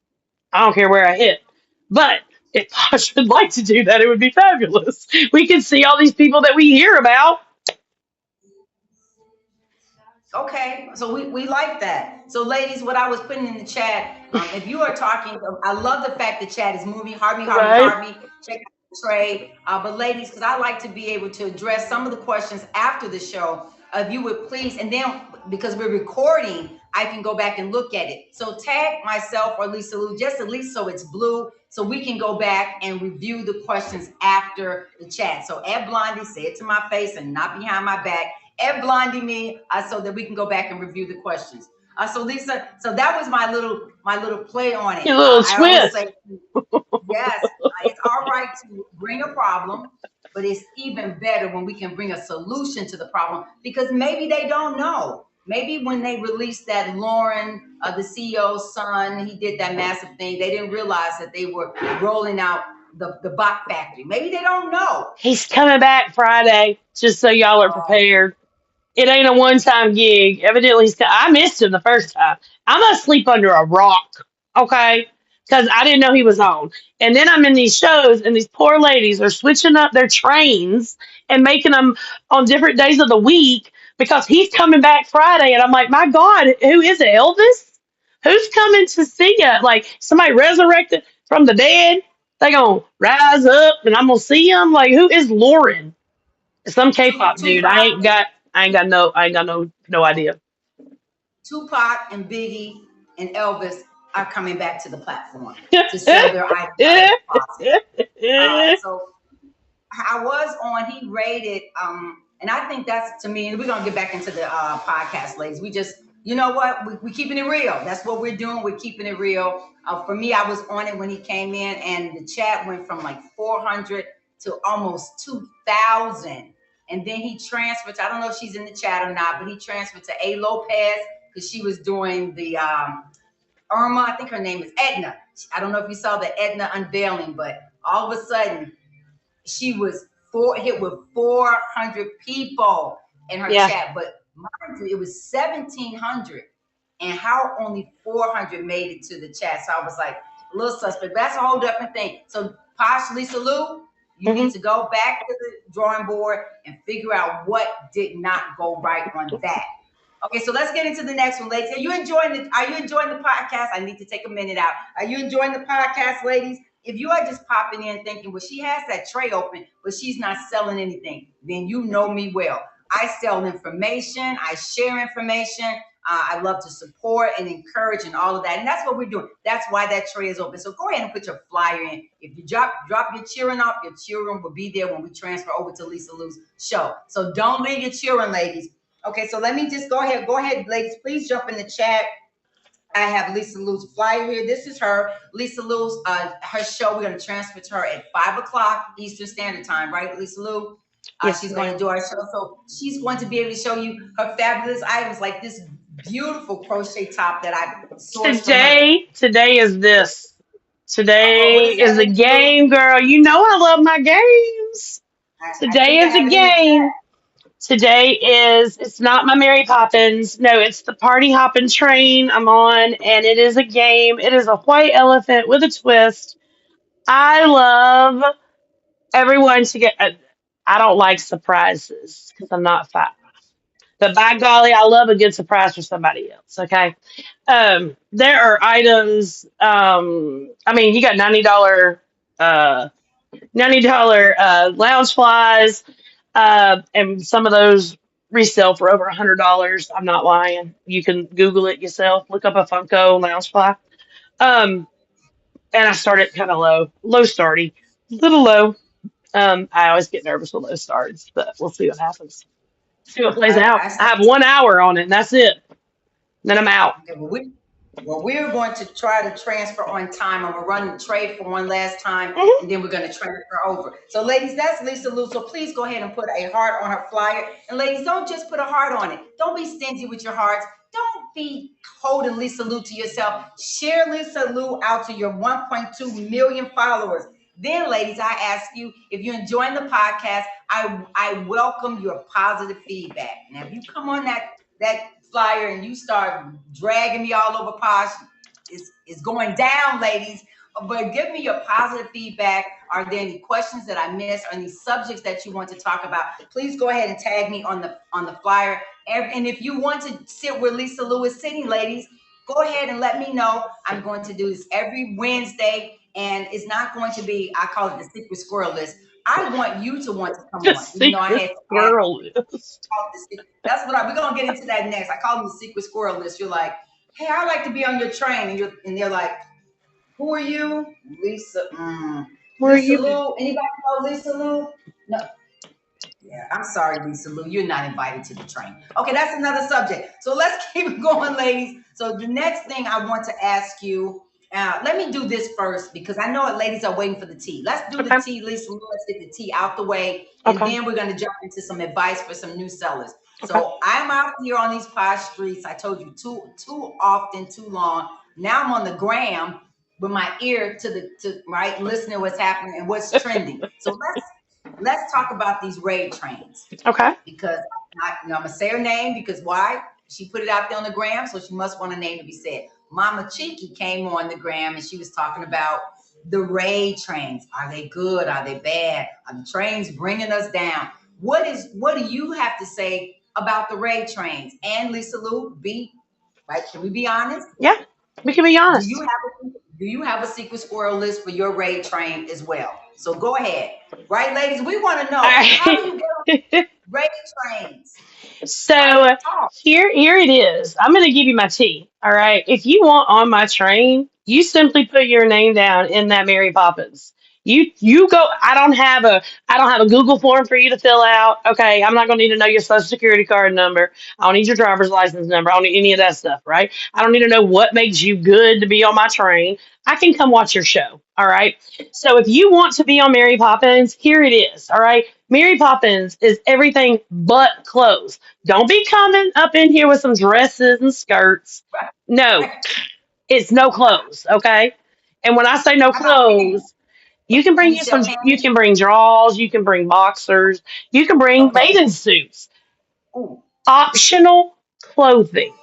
I don't care where I hit. But if Posh would like to do that, it would be fabulous. We can see all these people that we hear about. Okay, so we like that. So, ladies, what I was putting in the chat, if you are talking, I love the fact the chat is moving. Right? Harvey. Check out the trade. But, ladies, because I like to be able to address some of the questions after the show, if you would please, and then because we're recording, I can go back and look at it. So, tag myself or Lisa Lou, just at least so it's blue, so we can go back and review the questions after the chat. So, Ed Blondie, say it to my face and not behind my back. Ed Blondie me, so that we can go back and review the questions. So Lisa, so that was my little play on it. Your little I always say twist. yes, it's all right to bring a problem, but it's even better when we can bring a solution to the problem, because maybe they don't know. Maybe when they released that Lauren, the CEO's son, he did that massive thing. They didn't realize that they were rolling out the bot factory. Maybe they don't know. He's coming back Friday, just so y'all are Uh, prepared. It ain't a one time gig. Evidently, I missed him the first time. I must sleep under a rock, okay? Because I didn't know he was on. And then I'm in these shows, and these poor ladies are switching up their trains and making them on different days of the week because he's coming back Friday. And I'm like, my God, who is it? Elvis? Who's coming to see you? Like somebody resurrected from the dead? They gonna rise up, and I'm gonna see him. Like, who is Lauren? Some K-pop dude. Tupac I ain't got no idea. Tupac and Biggie and Elvis are coming back to the platform to sell their items closet. So I was on. He rated, and I think that's to me. And we're gonna get back into the podcast, ladies. We just you know what? We keeping it real. That's what we're doing. We're keeping it real. For me, I was on it when he came in, and the chat went from like 400 to almost 2,000. And then he transferred to, I don't know if she's in the chat or not, but he transferred to A. Lopez because she was doing the Irma. I think her name is Edna. I don't know if you saw the Edna unveiling, but all of a sudden, she was hit with 400 people in her Yeah. chat, but mind you, it was 1,700, and how only 400 made it to the chat. So I was like a little suspect. But that's a whole different thing. So Posh, Lisa Lou, you Hmm. need to go back to the drawing board and figure out what did not go right on that. Okay, so let's get into the next one, ladies. Are you enjoying the podcast? I need to take a minute out. Are you enjoying the podcast, ladies? If you are just popping in thinking, well, she has that tray open, but she's not selling anything, then you know me well. I sell information, I share information. I love to support and encourage and all of that. And that's what we're doing. That's why that tray is open. So go ahead and put your flyer in. If you drop your cheering off, your cheering will be there when we transfer over to Lisa Lou's show. So don't leave your cheering, ladies. Okay, so let me just go ahead. Go ahead, ladies. Please jump in the chat. I have Lisa Lou's flyer here. This is her, Lisa Lou's, her show. We're going to transfer to her at 5 o'clock Eastern Standard Time, right, Lisa Lou? Yes, She's going to ma'am. do our show. So she's going to be able to show you her fabulous items like this beautiful crochet top that I sourced from her. Today is this. What Today is that, is a Lisa Lou? game, girl. You know I love my games. I Today think I is a have it in the game. chat. Today is, it's not my Mary Poppins. No, it's the party hopping train I'm on, and it is a game. It is a white elephant with a twist. I love everyone to get. I don't like surprises because I'm not fat. But by golly, I love a good surprise for somebody else. Okay. There are items. I mean, you got uh, $90 lounge flies, and some of those resell for over $100. I'm not lying. You can Google it yourself. Look up a Funko lounge fly. Um, and I started kind of low starting, little low. I always get nervous with low starts, but we'll see what happens. See what plays out. I I have 1 hour on it, and that's it. Then I'm out. Okay, we're going to try to transfer on time. I'm gonna run the trade for one last time, Mhm. and then we're gonna transfer over. So, ladies, that's Lisa Lou. So please go ahead and put a heart on her flyer. And ladies, don't just put a heart on it. Don't be stingy with your hearts. Don't be holding Lisa Lou to yourself. Share Lisa Lou out to your 1.2 million followers. Then, ladies, I ask you if you're enjoying the podcast. I welcome your positive feedback. Now, if you come on that flyer and you start dragging me all over Posh, it's going down, ladies. But give me your positive feedback. Are there any questions that I missed? Or any subjects that you want to talk about? Please go ahead and tag me on the flyer. And if you want to sit where Lisa Lou is sitting, ladies, go ahead and let me know. I'm going to do this every Wednesday, and it's not going to be, I call it the secret squirrel list. I want you to want to come The on, even though I secret had to ask. squirrel list. That's what we're gonna get into that next. I call them the secret squirrel list. You're like, hey, I'd like to be on your train, and they're like, who are you? Lisa. Where are Lisa you? Lou. Anybody know Lisa Lou? No. Yeah, I'm sorry, Lisa Lou. You're not invited to the train. Okay, that's another subject. So let's keep going, ladies. So the next thing I want to ask you, let me do this first because I know ladies are waiting for the tea. Let's do the Okay. tea, Lisa Lou. Let's get the tea out the way, and Okay. then we're going to jump into some advice for some new sellers. Okay. So I'm out here on these posh streets. I told you too often, too long. Now I'm on the gram with my ear to right, listening what's happening and what's trending. So let's talk about these raid trains Okay. because I'm gonna say her name because why? She put it out there on the gram, so she must want a name to be said. Mama Cheeky came on the gram and she was talking about the raid trains. Are they good? Are they bad? Are the trains bringing us down? What do you have to say about the raid trains? And Lisa Lou, be right? Can we be honest? Yeah. We can be Do you honest. have a secret squirrel list for your raid train as well? So go ahead, right, ladies? We want to know how do you get on raid trains? Are they So off? here it is. I'm going to give you my tea. All right. If you want on my train, you simply put your name down in that Mary Poppins. You go. I don't have a Google form for you to fill out. Okay, I'm not gonna need to know your social security card number. I don't need your driver's license number. I don't need any of that stuff, right? I don't need to know what makes you good to be on my train. I can come watch your show. All right. So if you want to be on Mary Poppins, here it is. All right. Mary Poppins is everything but clothes. Don't be coming up in here with some dresses and skirts. No, it's no clothes. Okay. And when I say no How about panties? clothes, you can Do bring you you some. sell You panties? can bring drawers. You can bring boxers. You can bring Okay. bathing suits. Ooh. Optional clothing.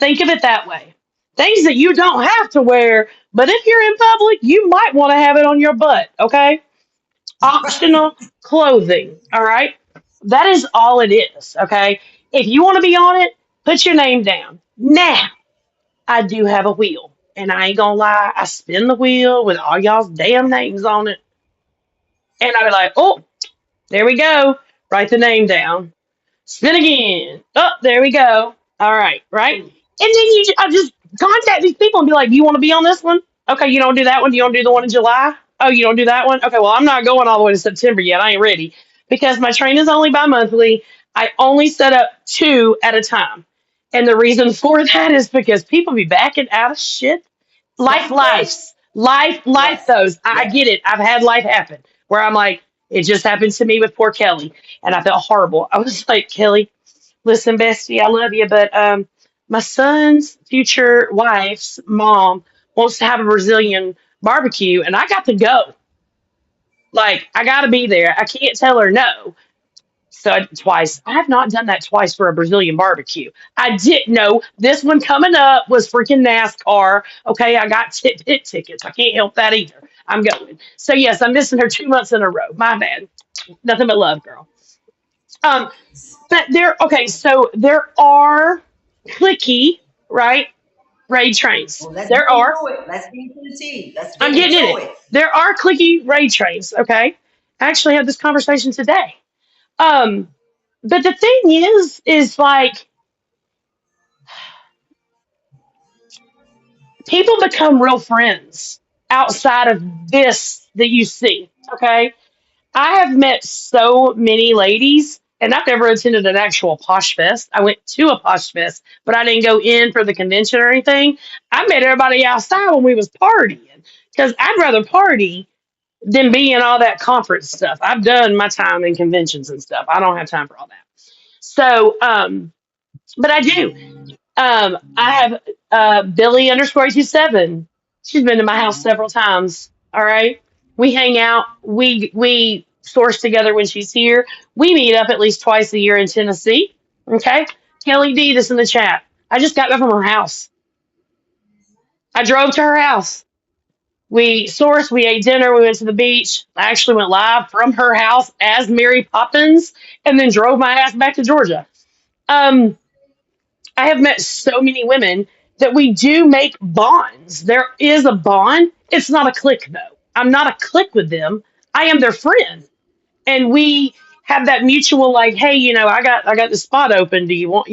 Think of it that way. Things that you don't have to wear, but if you're in public, you might want to have it on your butt. Okay. Optional clothing. All right. That is all it is. Okay. If you want to be on it, put your name down. Now, I do have a wheel, and I ain't gonna lie. I spin the wheel with all y'all's damn names on it, and I be like, oh, there we go. Write the name down. Spin again. Oh, there we go. All right, right? Ooh. And then I just contact these people and be like, "Do you want to be on this one? Okay, you don't do that one. Do you want to do the one in July? Oh, you don't do that one? Okay, well, I'm not going all the way to September yet. I ain't ready because my train is only bi-monthly. I only set up two at a time. And the reason for that is because people be backing out of shit. That's okay. Life Yes. those. I Yes. get it. I've had life happen where I'm like, it just happened to me with poor Kelly, and I felt horrible. I was like, Kelly, listen, bestie, I love you, but my son's future wife's mom wants to have a Brazilian barbecue, and I got to go. Like, I got to be there. I can't tell her no. So twice. I have not done that twice for a Brazilian barbecue. I didn't know this one coming up was freaking NASCAR. Okay, I got pit tickets. I can't help that either. I'm going. So yes, I'm missing her 2 months in a row. My bad. Nothing but love, girl. Um, but okay. So there are clicky, right? Raid trains. Well, let's get There are. into it. Let's get into the tea. Let's I'm get getting in into it. it. There are clicky raid trains. Okay. I actually had this conversation today. Um, but the thing is like people become real friends outside of this that you see. Okay. I have met so many ladies, and I've never attended an actual Posh Fest. I went to a Posh Fest, but I didn't go in for the convention or anything. I met everybody outside when we was partying because I'd rather party than be in all that conference stuff. I've done my time in conventions and stuff. I don't have time for all that. So, but I do. I have Billy underscore 27. She's been to my house several times. All right. We hang out. We source together when she's here. We meet up at least twice a year in Tennessee. Okay. Kelly D, this in the chat. I just got back from her house. I drove to her house. We sourced, we ate dinner, we went to the beach. I actually went live from her house as Mary Poppins and then drove my ass back to Georgia. Um, I have met so many women that we do make bonds. There is a bond. It's not a clique though. I'm not a clique with them. I am their friend. And we have that mutual like, hey, I got the spot open. Do you want,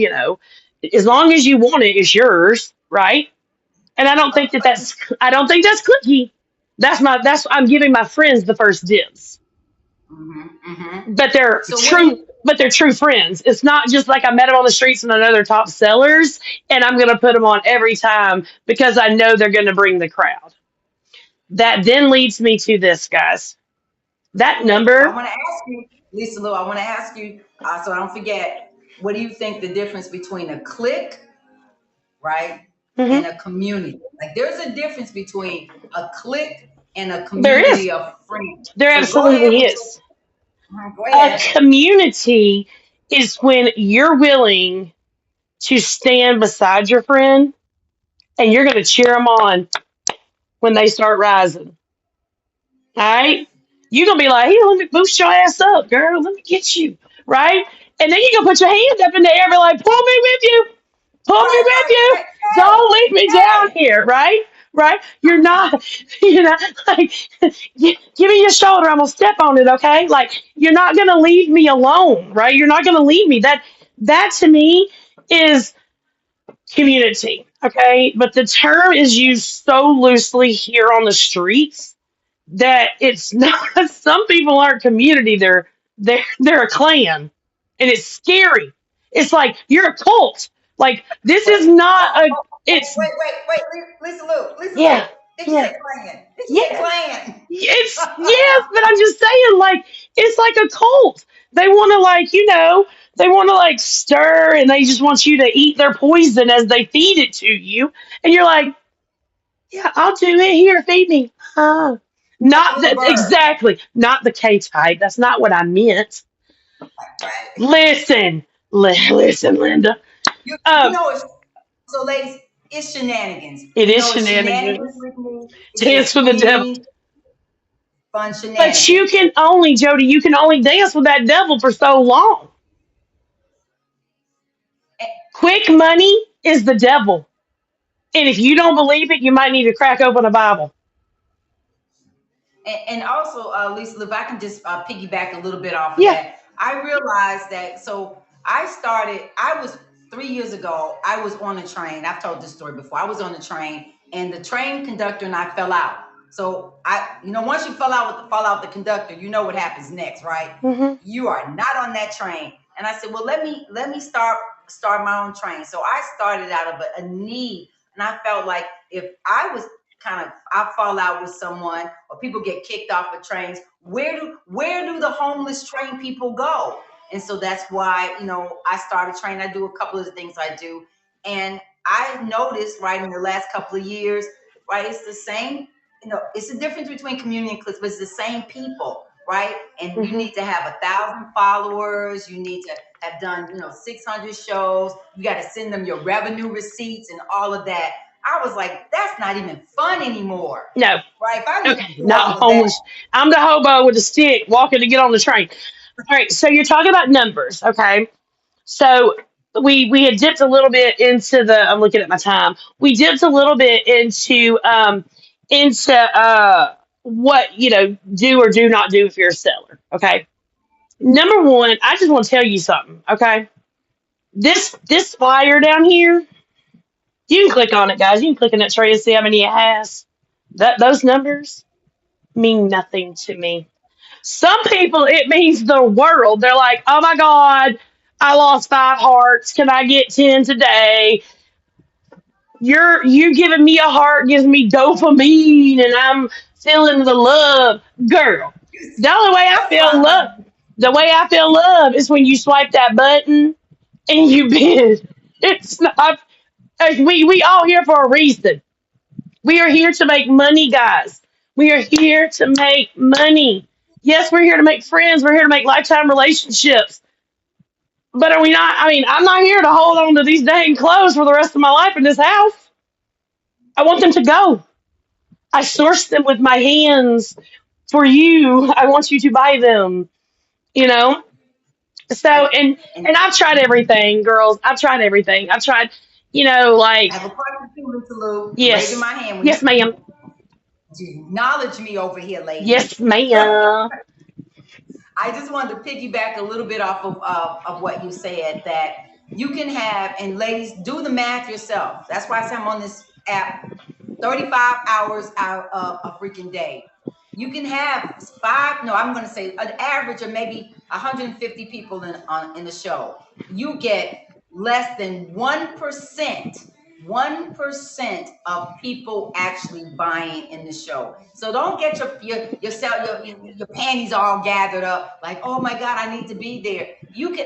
as long as you want it, it's yours, right? And I don't think that's cliquey. I'm giving my friends the first dibs. Hmm. Hmm. But they're So what do true you? but they're true friends. It's not just like I met them on the streets and I know they're top sellers and I'm going to put them on every time because I know they're going to bring the crowd. That then leads me to this, guys. That Okay. So I number, want to ask you, Lisa Lou. I want to ask you, so I don't forget. What do you think the difference between a clique, right, and mhm, a community? Like, there's a difference between a clique and a there is. community of friends. There So go ahead absolutely with is. your. Go A ahead. community is when you're willing to stand beside your friend and you're going to cheer them on when they start rising. All right? You're going to be like, hey, let me boost your ass up, girl. Let me get you. Right? And then you're going to put your hand up in the air and be like, pull me with you. Pull me Right, with right, you. right. Don't leave me Hey, down hey. here. Right? Right? You're not, you know, like, give me your shoulder. I'm going to step on it. Okay? Like, you're not going to leave me alone. Right? You're not going to leave me. That to me is community. Okay? But the term is used so loosely here on the streets that it's not. Some people aren't community. They're a clan, and it's scary. It's like you're a cult. Like this Wait, is not a. oh, It's Lisa Lou, Lisa yeah, Lou. Did you yeah, say clan? Did you say yeah. clan? It's yes, but I'm just saying, like it's like a cult. They want to they want to like stir, and they just want you to eat their poison as they feed it to you, and you're like, yeah, I'll do it. Here, feed me. Huh. Like a Not little that bird, exactly. Not the K type. That's not what I meant. right? Listen, listen, Linda. You Um, know it's so, ladies. It's shenanigans. it You is know it's shenanigans shenanigans. with me. It's Dance just for the devil. clean, fun But you shenanigans. can only, Jody, you can only dance with that devil for so long. Quick money is the devil. And if you don't believe it, you might need to crack open a Bible. And also, Lisa, if I can just piggyback a little bit off of Yeah. that, I realized that. So I started. I was 3 years ago. I was on a train. I've told this story before. I was on the train, and the train conductor and I fell out. So once you fall out the conductor, you know what happens next, right? Hmm. You are not on that train. And I said, well, let me start my own train. So I started out of a need, and I felt like if I fall out with someone or people get kicked off of trains, where do the homeless train people go? And so that's why I started training. I do a couple of the things I do, and I noticed right in the last couple of years, right, it's the same. It's the difference between community and cliques, but it's the same people, right? And you Hmm. need to have 1,000 followers. You need to have done 600 shows. You got to send them your revenue receipts and all of that. I was like, that's not even fun anymore, No. right? If I need to Okay. do Not all of that, homeless. I'm the hobo with a stick walking to get on the train. All right. So you're talking about numbers. Okay. So we had dipped a little bit into the. I'm looking at my time. We dipped a little bit into what do or do not do if you're a seller. Okay. Number one, I just want to tell you something. Okay. This flyer down here, you can click on it, guys. You can click on that tray and see how many it has. Those numbers mean nothing to me. Some people, it means the world. They're like, oh my God, I lost 5 hearts. Can I get 10 today? You giving me a heart gives me dopamine and I'm feeling the love. Girl, the only way I that's feel why love, the way I feel love is when you swipe that button and you bid. It's not, we all here for a reason. We are here to make money, guys. We are here to make money. Yes, we're here to make friends. We're here to make lifetime relationships. But are we not? I mean, I'm not here to hold on to these dang clothes for the rest of my life in this house. I want them to go. I sourced them with my hands for you. I want you to buy them, you know? So, and, and I've tried everything, girls. I've tried everything. I've tried, I like, have a question too, Lisa Lou. I'm raising yes, my hand when yes, ma'am. you acknowledge me over here, ladies. Yes, ma'am. I just wanted to piggyback a little bit off of what you said, that you can have, and ladies, do the math yourself. That's why I say I'm on this app 35 hours out of a freaking day. You can have five, no, I'm going to say an average of maybe 150 people in the show. You get less than 1% of people actually buying in the show. So don't get your panties all gathered up like, oh my God, I need to be there.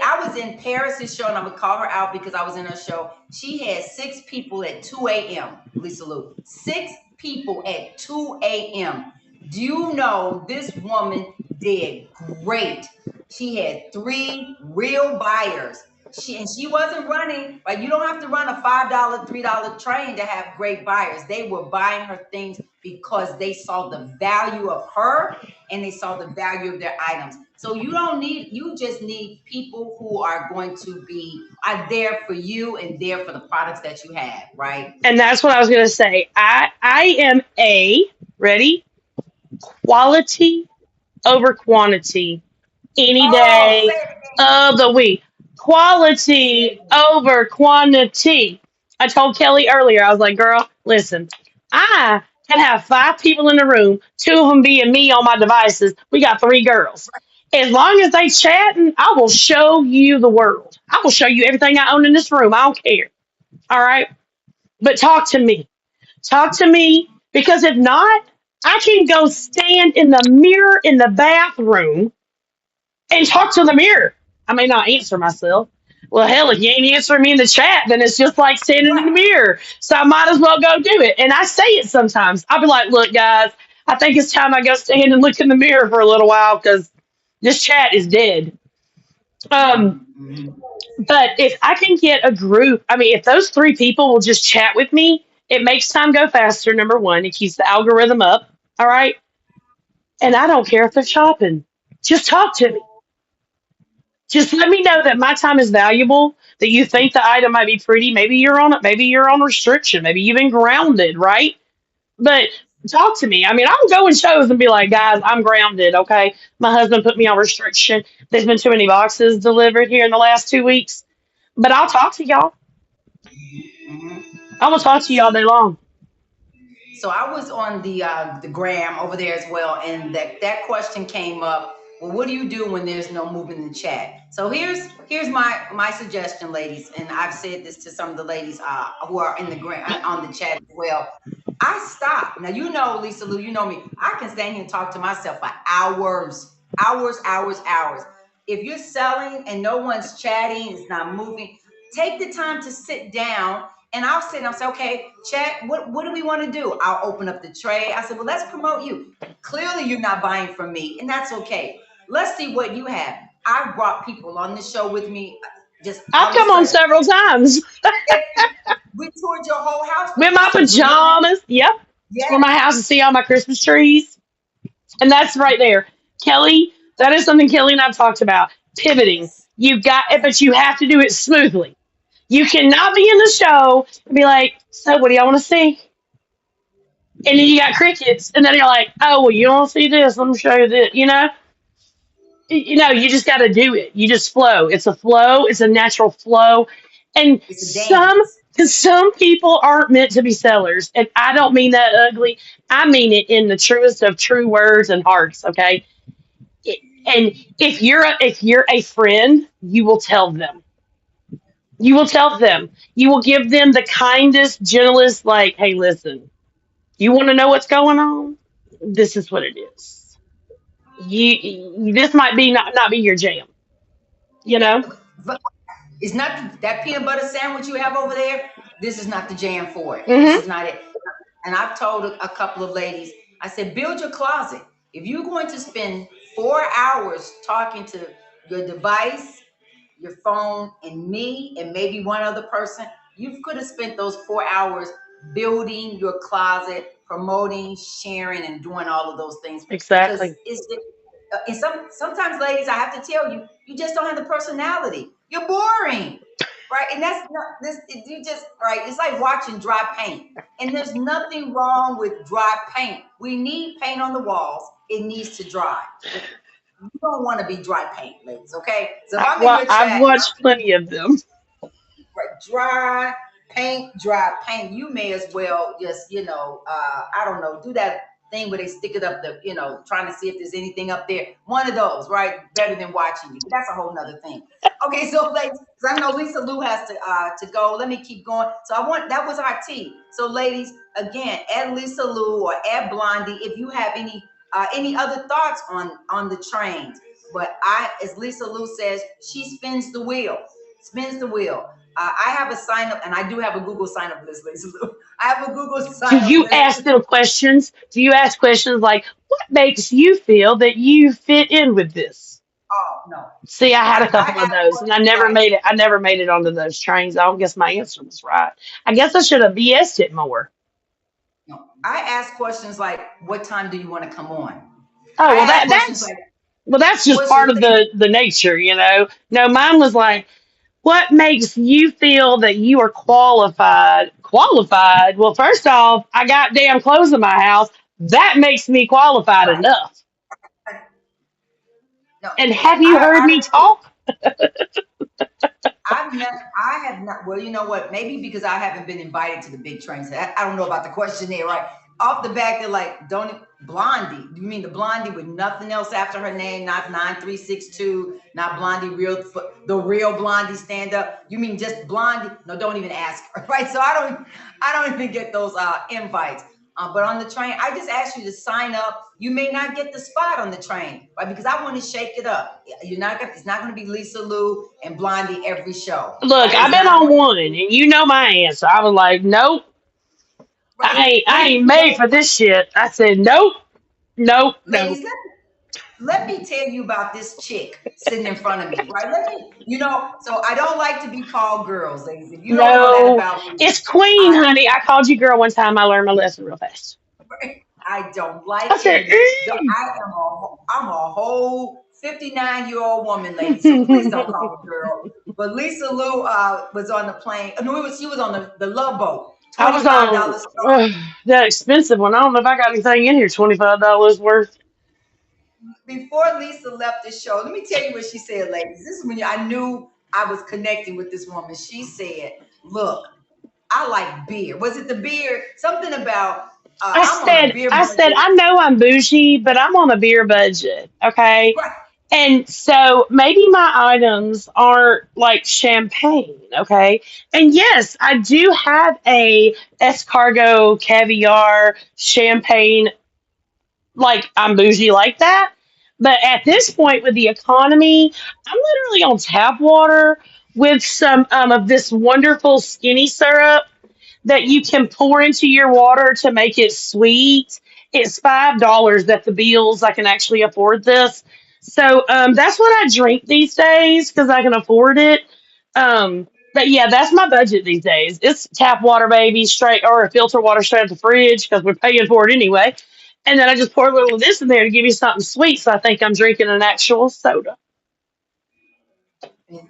I was in Paris's show, and I'm gonna call her out because I was in her show. She had 6 people at 2 a.m. Lisa Lou. 6 people at 2 a.m. Do you know this woman did great? She had 3 real buyers. She wasn't running, right? You don't have to run a $5, $3 train to have great buyers. They were buying her things because they saw the value of her and they saw the value of their items. So you just need people who are there for you and there for the products that you have, right? And that's what I was going to say. I am ready, quality over quantity any Oh, say day it again. of the week. Say it Quality again. over quantity. I told Kelly earlier, I was like, girl, listen, I and have 5 people in the room, 2 of them being me on my devices. We got 3 girls. As long as they chatting, I will show you the world. I will show you everything I own in this room. I don't care. All right. But talk to me. Talk to me because if not, I can go stand in the mirror in the bathroom and talk to the mirror. I may not answer myself. Well, hell, if you ain't answering me in the chat, then it's just like standing in the Right. mirror. So I might as well go do it. And I say it sometimes. I'll be like, look, guys, I think it's time I go stand and look in the mirror for a little while because this chat is dead. Um, Mhm. but if I can get a group, I mean, if those 3 people will just chat with me, it makes time go faster. Number one, it keeps the algorithm up. All right. And I don't care if they're shopping. Just talk to me. Just let me know that my time is valuable, that you think the item might be pretty. Maybe you're on restriction. Maybe you've been grounded, right? But talk to me. I mean, I'll go in shows and be like, guys, I'm grounded, okay? My husband put me on restriction. There's been too many boxes delivered here in the last 2 weeks. But I'll talk to y'all. Mhm. I will talk to y'all day long. So I was on the gram over there as well, and that question came up. Well, what do you do when there's no movement in the chat? So here's my suggestion, ladies, and I've said this to some of the ladies who are in the gram on the chat as well. I stop. Now you know, Lisa Lou, you know me. I can stand here and talk to myself for hours, hours, hours, hours. If you're selling and no one's chatting, it's not moving, take the time to sit down and I'll sit and I'll say, okay, chat, what do we want to do? I'll open up the tray. I said, well, let's promote you. Clearly, you're not buying from me, and that's okay. Let's see what you have. I brought people on the show with me, just I've on the come on strength. several times If we toured your whole house for with my Christmas, remember? pajamas. Yep. Yes, For my house to see all my Christmas trees. And that's right there. Kelly, that is something Kelly and I've talked about. Pivoting. yes, You got it, yes. but you have to do it smoothly. You cannot be in the show and be like, so what do y'all want to see? And then you got crickets, and then you're like, oh well, you want to see this? Let me show you this. You just got to do it. You just flow. It's a flow. It's a natural flow, and It's a dance. some people aren't meant to be sellers, and I don't mean that ugly. I mean it in the truest of true words and hearts. Okay, and if you're a friend, you will tell them. You will tell them. You will give them the kindest, gentlest, like, hey, listen, you want to know what's going on? This is what it is. This might be not be your jam, you know? But it's not that peanut butter sandwich you have over there. This is not the jam for it. This Hmm. is not it. And I've told a couple of ladies, I said, build your closet. If you're going to spend 4 hours talking to your device, your phone, and me, and maybe one other person, you could have spent those 4 hours building your closet, promoting, sharing, and doing all of those things. Because Exactly. it's and sometimes, ladies, I have to tell you, you just don't have the personality. You're boring, right? And that's not this. You just right. It's like watching dry paint, and there's nothing wrong with dry paint. We need paint on the walls. It needs to dry. You don't want to be dry paint, ladies. Okay, so if I'm in your I've chat and I'm watched plenty of them. right, dry paint, you may as well just, I don't know, do that thing where they stick it up the, trying to see if there's anything up there. One of those, right? Better than watching you. But that's a whole nother thing. Okay, so like, 'cause I know Lisa Lou has to go. Let me keep going. So that was our tea. So ladies, again, add Lisa Lou or add Blondie if you have any other thoughts on the trains. But as Lisa Lou says, she spins the wheel. Spins the wheel. I have a sign up, and I do have a Google sign up list, Lisa Lou. I have a Google Do sign up you list. ask them questions? Do you ask questions like, what makes you feel that you fit in with this? Oh no, See, I had a I couple of ask those, and questions like, I never made it onto those trains. I don't guess my answer was right. I guess I should have BS'd it more. no, I ask questions like, what time do you want to come on? Oh I well, ask questions like, that's just what's your part of favorite? the nature, you know. No, mine was like, what makes you feel that you are qualified? Qualified? Well, first off, I got damn clothes in my house. That makes me qualified Right. enough. No, And have you heard I me agree. talk? I've never, I have not. Well, you know what? Maybe because I haven't been invited to the big trains. I don't know about the questionnaire, right? off the back, they're like, don't Blondie. You mean the Blondie with nothing else after her name, not 9362, not Blondie real, the real Blondie stand up. You mean just Blondie? No, don't even ask her, right? So I don't even get those invites. But on the train, I just ask you to sign up. You may not get the spot on the train, right? Because I want to shake it up. You're not gonna, it's not going to be Lisa Lou and Blondie every show, Look, right? I've It's been not on going to one, and you know my answer. I was like, nope, right. I Ladies, ain't made for this shit. I said, nope, nope, nope. ladies, let me tell you about this chick sitting in front of me, right? Let me, so I don't like to be called girls, ladies. If you don't know that No, about me, it's Queen, I honey. I called you girl one time. I learned my lesson real fast. I don't I like it. said, And I'm a whole 59-year-old woman, lady. So please don't call me girl. But Lisa Lou was on the plane. No, she was on the Love Boat. I was $25 on start. that expensive one. I don't know if I got anything in here. $25 worth. Before Lisa left the show, let me tell you what she said, ladies. This is when I knew I was connecting with this woman. She said, "Look, I like beer. Was it the beer? Something about I'm on a beer I said, budget." I know I'm bougie, but I'm on a beer budget. Okay. Right. And so maybe my items aren't like champagne. Okay. And yes, I do have a escargot caviar champagne, like I'm bougie like that. But at this point with the economy, I'm literally on tap water with some of this wonderful skinny syrup that you can pour into your water to make it sweet. It's $5 that the bills I can actually afford this. So that's what I drink these days because I can afford it. But yeah, that's my budget these days. It's tap water, baby, straight or filter water straight out the fridge because we're paying for it anyway. And then I just pour a little of this in there to give you something sweet. So I think I'm drinking an actual soda.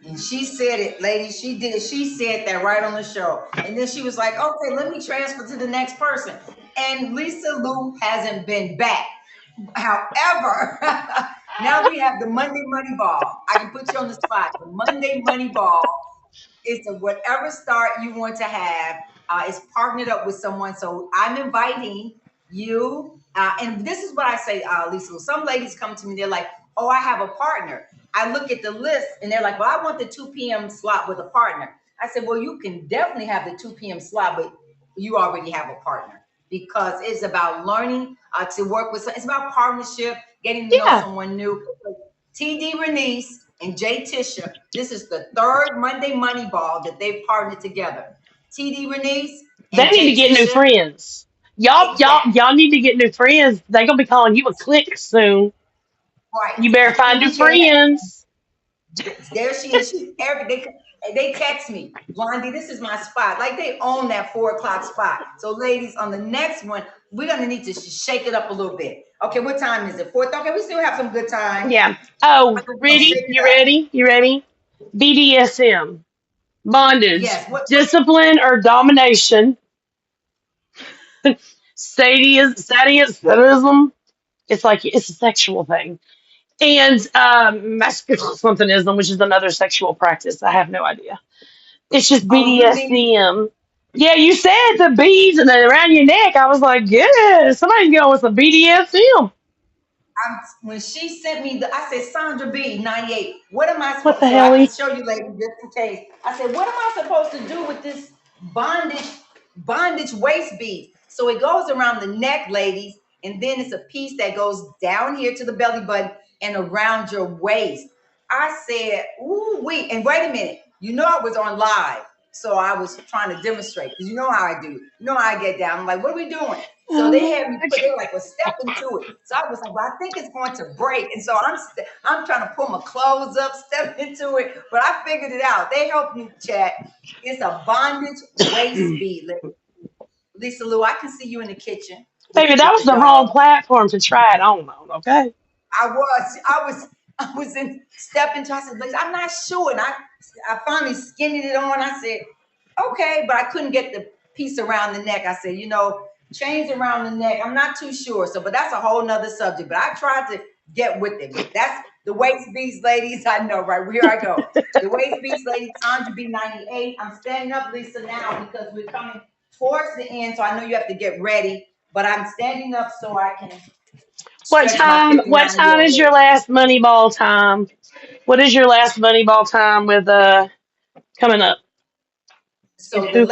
And she said it, lady. She did. She said that right on the show. And then she was like, "Okay, let me transfer to the next person." And Lisa Lou hasn't been back. However, now we have the Monday Money Ball. I can put you on the spot. The Monday Money Ball is a whatever start you want to have. It's partnered up with someone. So I'm inviting you. And this is what I say, Lisa. Some ladies come to me, they're like, "Oh, I have a partner." I look at the list and they're like, "Well, I want the 2 p.m. slot with a partner." I said, "Well, you can definitely have the 2 p.m. slot, but you already have a partner because it's about learning to work with. It's about partnership, getting to know Yeah. someone new. TD Renice and Jay Tisha, this is the third Monday Money Ball that they've partnered together. TD Renice They and need to Jay get new Tisha, friends. exactly. Y'all need to get new friends. They gonna be calling you a clique soon. Right. You better find And new look at friends. there she is. She every they text me, Blondie, this is my spot. Like they own that 4 o'clock spot. So, ladies, on the next one, we're gonna need to shake it up a little bit. Okay, what time is it? 4. Okay, we still have some good time. Yeah. Oh, We're gonna ready? shake it You up. ready? You ready? BDSM, bondage, Yes. What discipline or domination, sadism. It's like it's a sexual thing, and masculine somethingism, which is another sexual practice. I have no idea. It's just oh you mean BDSM. Yeah, you said the beads and then around your neck. I was like, yeah, somebody's going with some BDSM. when she sent me the, I said, Sandra B 98. What am I What supposed? the So I hell? can show you later, just in case. I said, what am I supposed to do with this bondage bondage waist bead? So it goes around the neck, ladies, and then it's a piece that goes down here to the belly button and around your waist. I said, ooh, wait, and wait a minute. I was on live. So I was trying to demonstrate because you know how I do. You know how I get down. I'm like, what are we doing? So they Oh had me my put, they were like, well, step into it. So I was like, well, I think it's going to break. And so I'm trying to pull my clothes up, step into it. But I figured it out. They helped me, chat. It's a bondage waist God. bead. Lisa Lou, I can see you in the kitchen Baby, that with was the the wrong dog. platform to try it on, okay? I was in step into. I said, I'm not sure, and I finally skinned it on. I said, okay, but I couldn't get the piece around the neck. I said, chains around the neck. I'm not too sure. So, but that's a whole nother subject. But I tried to get with it. But that's the waist beats, ladies. I know, right? Here I go. The waist beats, ladies. Sandra B 98. I'm standing up, Lisa, now because we're coming towards the end. So I know you have to get ready. but I'm standing up so I can What stretch my time? What 59 year time old is your legs. last Moneyball time? What is your last Moneyball time with coming up? And So the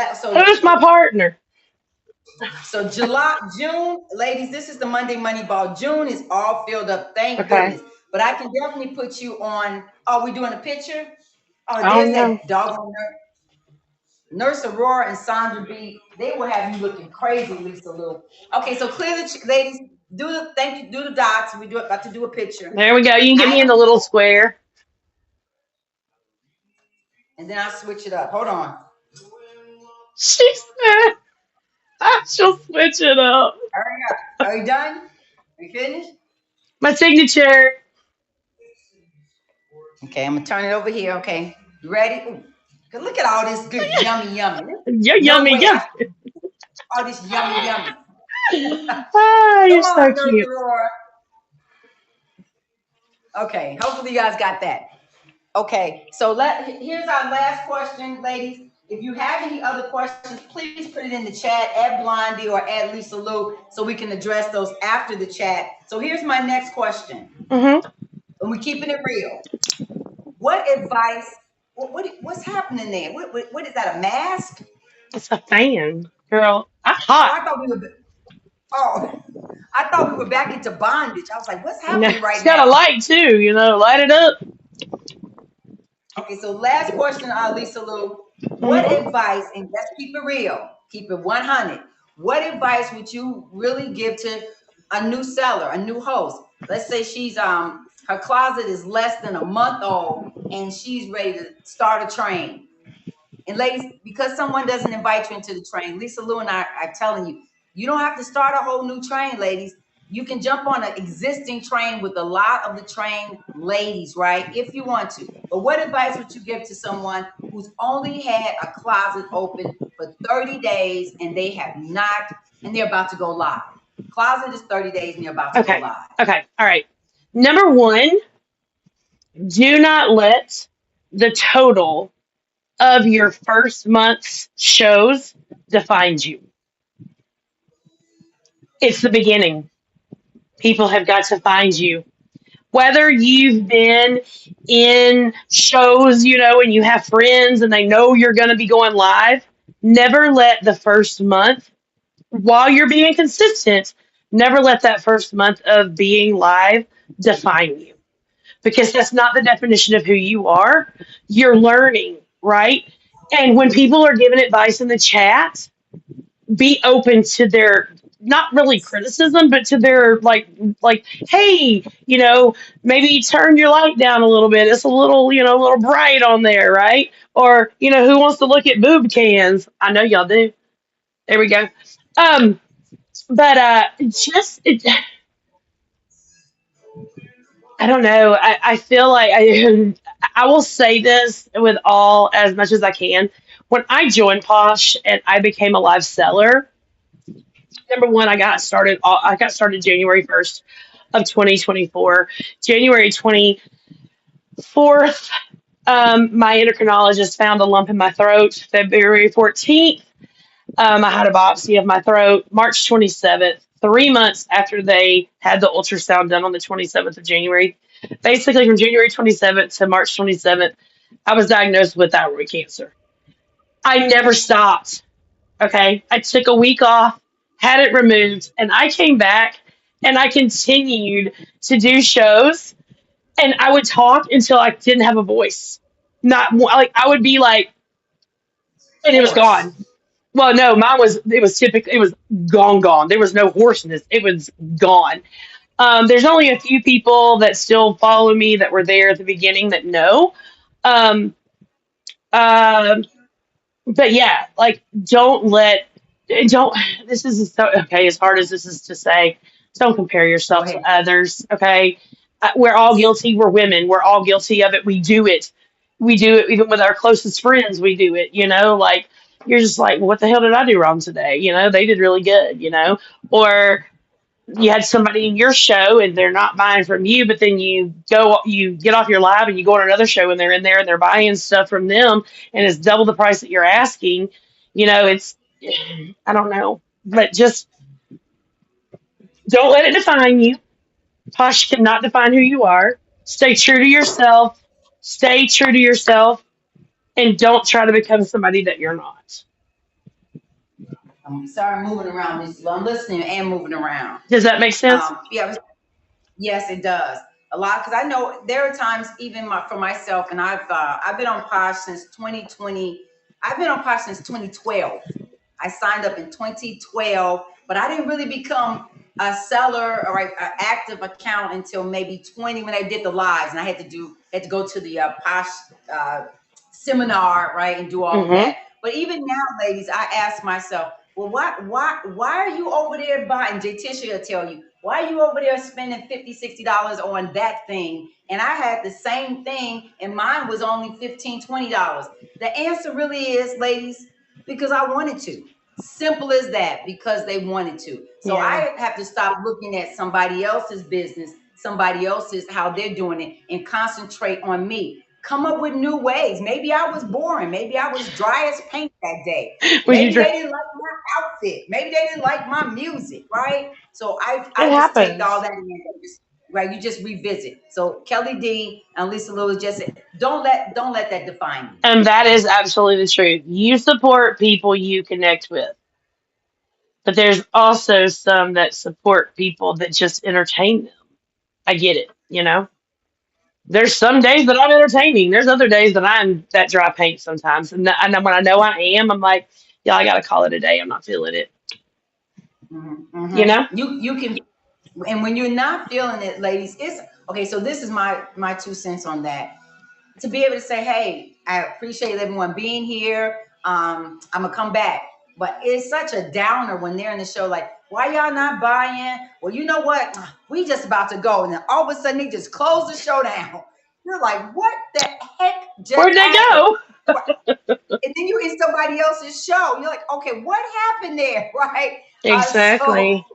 who's my partner? so July, June, ladies, this is the Monday Money Ball. June is all filled up, thank Okay. goodness. But I can definitely put you on. Oh, we doing a picture? Oh, I there's don't know. that doggone nurse Aurora and Sandra B. They will have you looking crazy, Lisa Lou. Okay, so clear the ladies. Do the thank you. Do the dots. We do about to do a picture. There we go. You can get I me in am, the little square. and then I switch it up. Hold on. She said, she'll switch it up. Hurry up. Are you done? Are you finished? My signature. Okay, I'm gonna turn it over here. Okay, you ready? Ooh, look at all this good yummy yummy. You're No yummy, way. yum. All this yummy yummy. Ah, Come you're so on, Nurse cute. Aurora. Okay, hopefully you guys got that. Okay, so here's our last question, ladies. If you have any other questions, please put it in the chat at Blondie or at Lisa Lou so we can address those after the chat. So here's my next question, Mm-hmm. and we're keeping it real. What advice? What's happening there? What is that? A mask? It's a fan, girl. I'm Oh, hot. I thought we were. Oh, I thought we were back into bondage. I was like, what's No, happening it's right got a now? light too. Light it up. Okay, so last question, Lisa Lou. What Mm-hmm. advice, and let's keep it real, keep it 100. What advice would you really give to a new seller, a new host? Let's say she's her closet is less than a month old and she's ready to start a train. And ladies, because someone doesn't invite you into the train, Lisa Lou and I are telling you, you don't have to start a whole new train, ladies. You can jump on an existing train with a lot of the train ladies, right? If you want to. But what advice would you give to someone who's only had a closet open for 30 days and they have not, and they're about to go live? Closet is 30 days and they're about to go Okay. live. Okay. All right. Number one, do not let the total of your first month's shows define you. It's the beginning. People have got to find you. Whether you've been in shows, and you have friends and they know you're going to be going live, never let the first month, while you're being consistent, never let that first month of being live define you because that's not the definition of who you are. You're learning, right? And when people are giving advice in the chat, be open to their not really criticism, but to their like, hey, maybe turn your light down a little bit. It's a little bright on there, right? Or, who wants to look at boob cans? I know y'all do. There we go. Um, but just I don't know. I feel like I will say this with all as much as I can. When I joined Posh and I became a live seller, number one, I got started January 1st of 2024. January 24th, my endocrinologist found a lump in my throat. February 14th, I had a biopsy of my throat. March 27th, 3 months after they had the ultrasound done on the 27th of January, basically from January 27th to March 27th, I was diagnosed with thyroid cancer. I never stopped. Okay. I took a week off, had it removed, and I came back and I continued to do shows and I would talk until I didn't have a voice. Not like I would be like, and it was Horse. gone. Well, no, it was gone. There was no hoarseness. It was gone. There's only a few people that still follow me that were there at the beginning that know. Um, um, but yeah, like don't this is so okay, as hard as this is to say, don't compare Go yourself to ahead. others, okay? We're all guilty. We're women. We're all guilty of it. We do it even with our closest friends. We do it, like you're just like, what the hell did I do wrong today? They did really good, or you had somebody in your show and they're not buying from you, but then you get off your live and you go on another show and they're in there and they're buying stuff from them and it's double the price that you're asking. It's I don't know, but just Don't let it define you. Posh cannot define who you are. Stay true to yourself. Stay true to yourself, and don't try to become somebody that you're not. I'm sorry, I'm moving around. I'm listening and moving around. Does that make sense? Yeah, yes, it does. A lot because I know there are times even for myself, and I've been on Posh since 2020. I've been on Posh since 2012. I signed up in 2012, but I didn't really become a seller or an active account until maybe 20 when I did the lives, and I had to go to the Posh uh, seminar, right, and do all of Mm-hmm. that. But even now, ladies, I ask myself, well, why are you over there buying? Jay Tisha will tell you, why are you over there spending $50, $60 on that thing? And I had the same thing, and mine was only $15, $20. The answer really is, ladies, because I wanted to. Simple as that, because they wanted to. So Yeah. I have to stop looking at somebody else's business, somebody else's how they're doing it, and concentrate on me. Come up with new ways. Maybe I was boring. Maybe I was dry as paint that day. Was you? Maybe they didn't like my outfit. Maybe they didn't like my music, right? So It I just take all happens, that in, right? You just revisit. So Kelly D and Lisa Lewis just said, don't let that define you. and that is absolutely the truth. You support people you connect with, but there's also some that support people that just entertain them. I get it. There's some days that I'm entertaining. There's other days that I'm that dry paint sometimes. And when I know I am, I'm like, yeah, I got to call it a day. I'm not feeling it. Mm-hmm, You mm-hmm. know? You can, and when you're not feeling it, ladies, it's okay. So this is my 2 cents on that. To be able to say, hey, I appreciate everyone being here. I'm gonna come back. But it's such a downer when they're in the show, like, why y'all not buying? Well, you know what? We just about to go. And then all of a sudden they just close the show down. You're like, what the heck just Where'd they happened? go? And then you're in somebody else's show. You're like, okay, what happened there? Right? So, Exactly.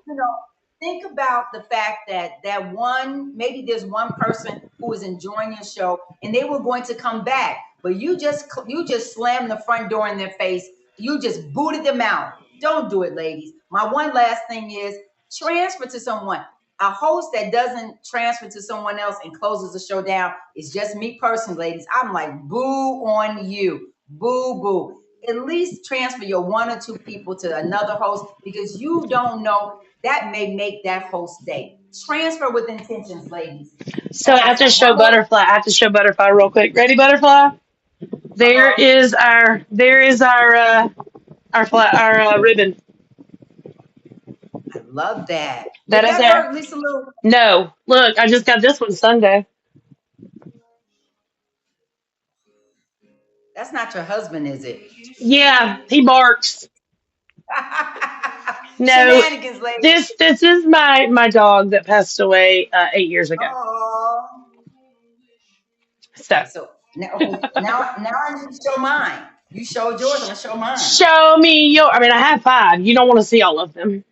think about the fact that one, maybe there's one person who is enjoying your show and they were going to come back, but you just slammed the front door in their face. You just booted them out. Don't do it, ladies. My one last thing is transfer to someone. A host that doesn't transfer to someone else and closes the show down is just me personally, ladies. I'm like, boo on you. Boo, boo. At least transfer your one or two people to another host because you don't know that may make that host day. Transfer with intentions, ladies. So And I I have to one show more. Butterfly. I have to show Butterfly real quick. Ready, Butterfly? Uh-oh. There is our ribbon. I love that. That Did is that our hurt, Lisa Lou? no. Look, I just got this one Sunday. That's not your husband, is it? Yeah, he barks. No, Shenanigans, ladies. this is my dog that passed away 8 years ago. Oh. So Okay, so now, okay, now I need to show mine. You showed yours. I'm gonna show mine. show me your. I mean, I have five. You don't want to see all of them.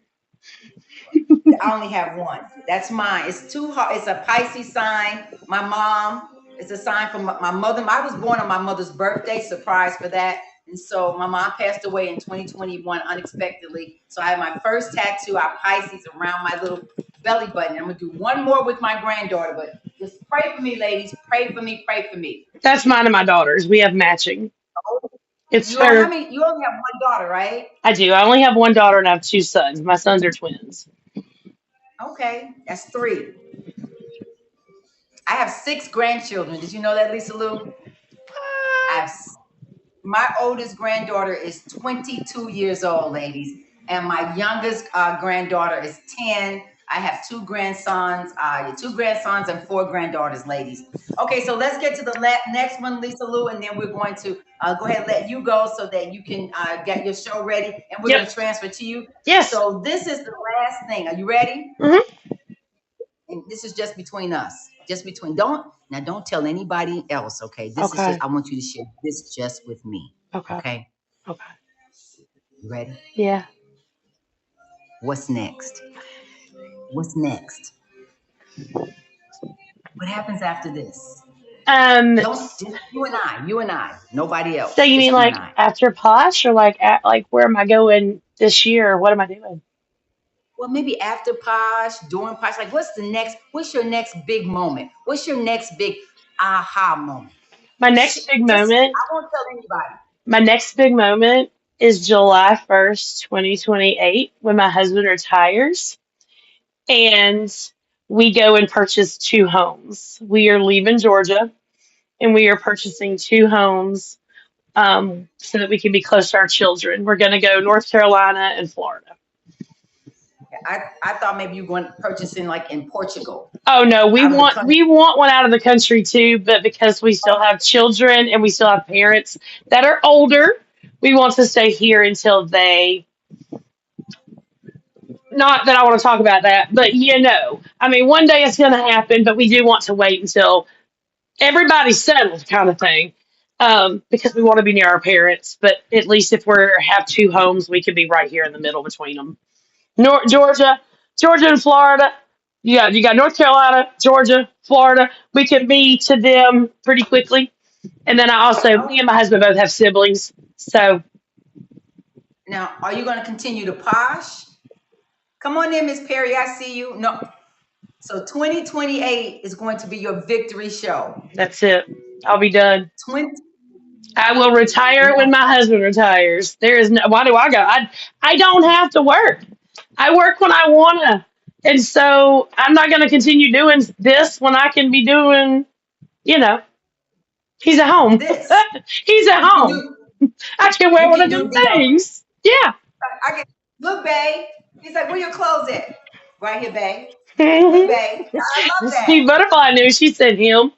I only have one. That's mine. It's too hard. It's a Pisces sign. My mom. It's a sign from my mother. I was born on my mother's birthday. Surprise for that. And so my mom passed away in 2021 unexpectedly. So I have my first tattoo out Pisces around my little belly button. I'm gonna do one more with my granddaughter, but just pray for me, ladies. Pray for me. Pray for me. That's mine and my daughter's. We have matching. It's You how her. many? You only have one daughter, right? I do. I only have one daughter and I have two sons. My sons are twins. Okay, that's three. I have six grandchildren. Did you know that, Lisa Lou? I have my oldest granddaughter is 22 years old, ladies, and my youngest granddaughter is 10. I have two grandsons and four granddaughters, ladies. Okay, so let's get to the next one, Lisa Lou, and then we're going to go ahead and let you go so that you can get your show ready, and we're going Yep. to transfer to you. Yes. So this is the last thing. Are you ready? Hmm. And this is just between us. Just between. Don't tell anybody else. Okay. This is just. Okay. I want you to share this just with me. Okay. Okay. Okay. You ready? Yeah. What's next? What's next? What happens after this? Um. Don't just you and I, nobody So else, you just mean you and like I. after Posh or like where am I going this year? Or what am I doing? well, maybe after Posh, during Posh, like what's your next big moment? What's your next big aha moment? My next big Just, moment, I won't tell anybody. my next big moment is July 1st, 2028, when my husband retires and we go and purchase two homes. We are leaving Georgia and we are purchasing two homes so that we can be close to our children. We're going to go North Carolina and Florida. I thought maybe you went purchasing like in Portugal, Oh no, we out of the want country. we want one out of the country too, but because we still have children and we still have parents that are older, we want to stay here until they, not that I want to talk about that, but I mean one day it's going to happen, but we do want to wait until everybody's settled kind of thing. Because we want to be near our parents, but at least if we have two homes, we could be right here in the middle between them. Georgia, Georgia and Florida. You got North Carolina, Georgia, Florida. We can be to them pretty quickly. And then me and my husband both have siblings. So Now, are you going to continue to Posh? Come on in, Miss Perry. I see you. No. So 2028 is going to be your victory show. that's it. I'll be done. 20. I will retire when Now, my husband retires. There is no, why do I go? I don't have to work. I work when I wanna. And so I'm not gonna continue doing this when I can be doing, you know, he's at home. this. He's at You can home. do. I can wear You one can of do them the. things. Yeah. I can look, Bay. He's like, where your clothes at? Right here, Bay. Look, Bay. I love that. Steve Butterfly knew she sent him.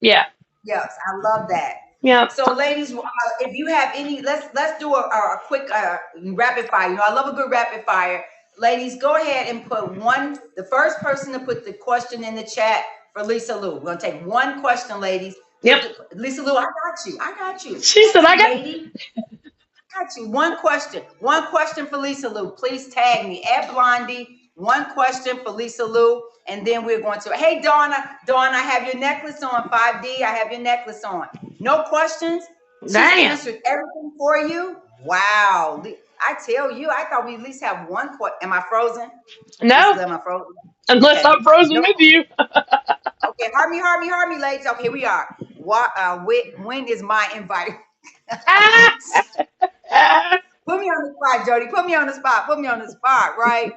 Yeah. Yes, I love that. Yeah. So, ladies, if you have any, let's do a quick rapid fire. I love a good rapid fire. Ladies, go ahead and put one. The first person to put the question in the chat for Lisa Lou. We're gonna take one question, ladies. Yep. Lisa Lou, I got you. I got you. She I said got I you, got lady. Got you. One question. One question for Lisa Lou. Please tag me at Blondie. One question for Lisa Lou. And then we're going to, hey, Donna. Donna, I have your necklace on. 5D, I have your necklace on. No questions? She's damn. answered everything for you? Wow. I tell you, I thought we at least have one question. Am I frozen? Lisa No. Lou, am I frozen? Unless Okay. I'm frozen No. with you. Okay. Heart me, ladies. Okay, here we are. When is my invite? Put me on the spot, Jody. Put me on the spot. Put me on the spot, right?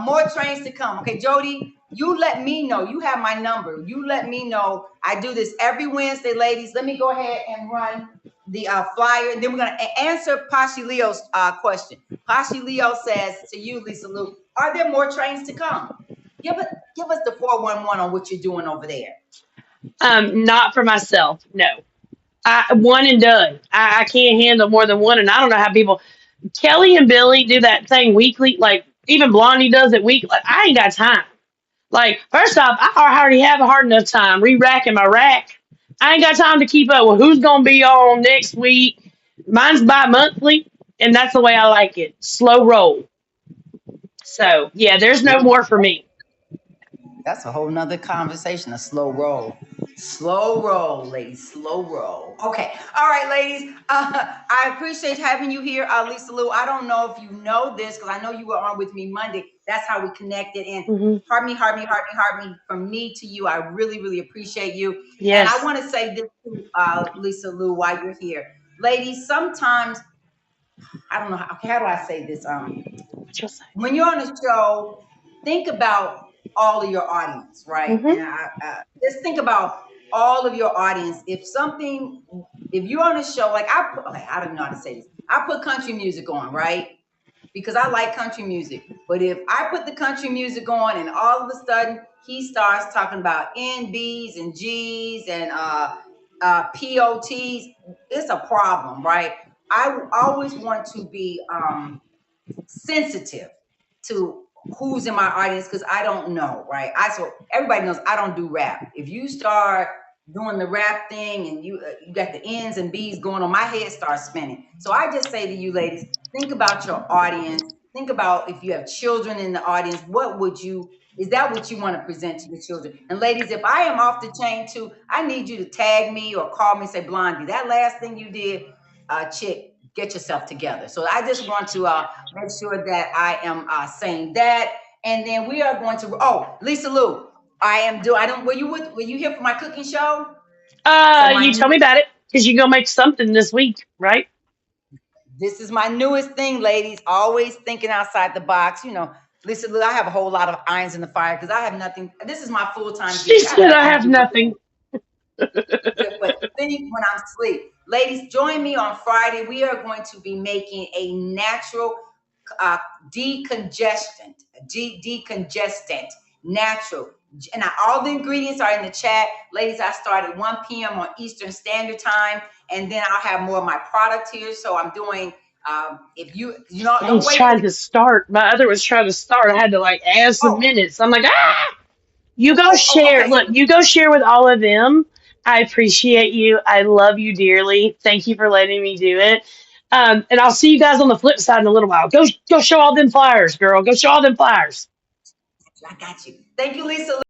More trains to come. Okay, Jody, you let me know. You have my number. You let me know. I do this every Wednesday, ladies. Let me go ahead and run the flyer, and then we're gonna answer Pashi Leo's question. Pashi Leo says to you, Lisa Lou, are there more trains to come? Give us the 411 on what you're doing over there. Not for myself. No. One and done. I can't handle more than one, and I don't know how people. Kelly and Billy do that thing weekly. Like even Blondie does it weekly. Like, I ain't got time. Like first off, I already have a hard enough time re-racking my rack. I ain't got time to keep up with who's gonna be on next week. Mine's bi-monthly, and that's the way I like it. Slow roll. So yeah, there's no more for me. That's a whole nother conversation. A slow roll. Slow roll, ladies. Slow roll. Okay. All right, ladies. I appreciate having you here, Lisa Lou. I don't know if you know this because I know you were on with me Monday. That's how we connected. And Hmm. heart me. From me to you, I really, really appreciate you. And I Yes. want to say this to Lisa Lou while you're here. Ladies, sometimes, I don't know, how do I say this? What you say? When you're on a show, think about all of your audience, right? Hmm. And just think about all of your audience. If you're on a show, like okay, I don't know how to say this. I put country music on, right? Because I like country music. But if I put the country music on and all of a sudden he starts talking about NBs and Gs and POTs, it's a problem, right? I always want to be sensitive to who's in my audience because I don't know, right? So everybody knows I don't do rap. If you start doing the rap thing and you got the N's and B's going on, my head starts spinning. So I just say to you, ladies, think about your audience. Think about if you have children in the audience. Is that what you want to present to your children? And ladies, if I am off the chain too, I need you to tag me or call me and say, Blondie, that last thing you did, chick, get yourself together. So I just want to make sure that I am saying that. And then we are going to, oh, Lisa Lou, I am do I don't were you here for my cooking show? So You tell me about it because you gonna make something this week, right? this is my newest thing, ladies. Always thinking outside the box. Lisa Lou, I have a whole lot of irons in the fire because I have nothing. This is my full time She gig. I have said I nothing to have do but nothing. think when I'm asleep. Ladies, join me on Friday. We are going to be making a natural uh, decongestant, decongestant, natural. And all the ingredients are in the chat. Ladies, I start at 1 p.m. on Eastern Standard Time. And then I'll have more of my product here. So I'm doing, if you know, don't Mine's wait for trying the, to start. My other was trying to start. I had to like add some oh, minutes. I'm like, ah! You go share. okay. Look, you go share with all of them. I appreciate you. I love you dearly. Thank you for letting me do it. And I'll see you guys on the flip side in a little while. Go show all them flyers, girl. Go show all them flyers. I got you. Thank you, Lisa.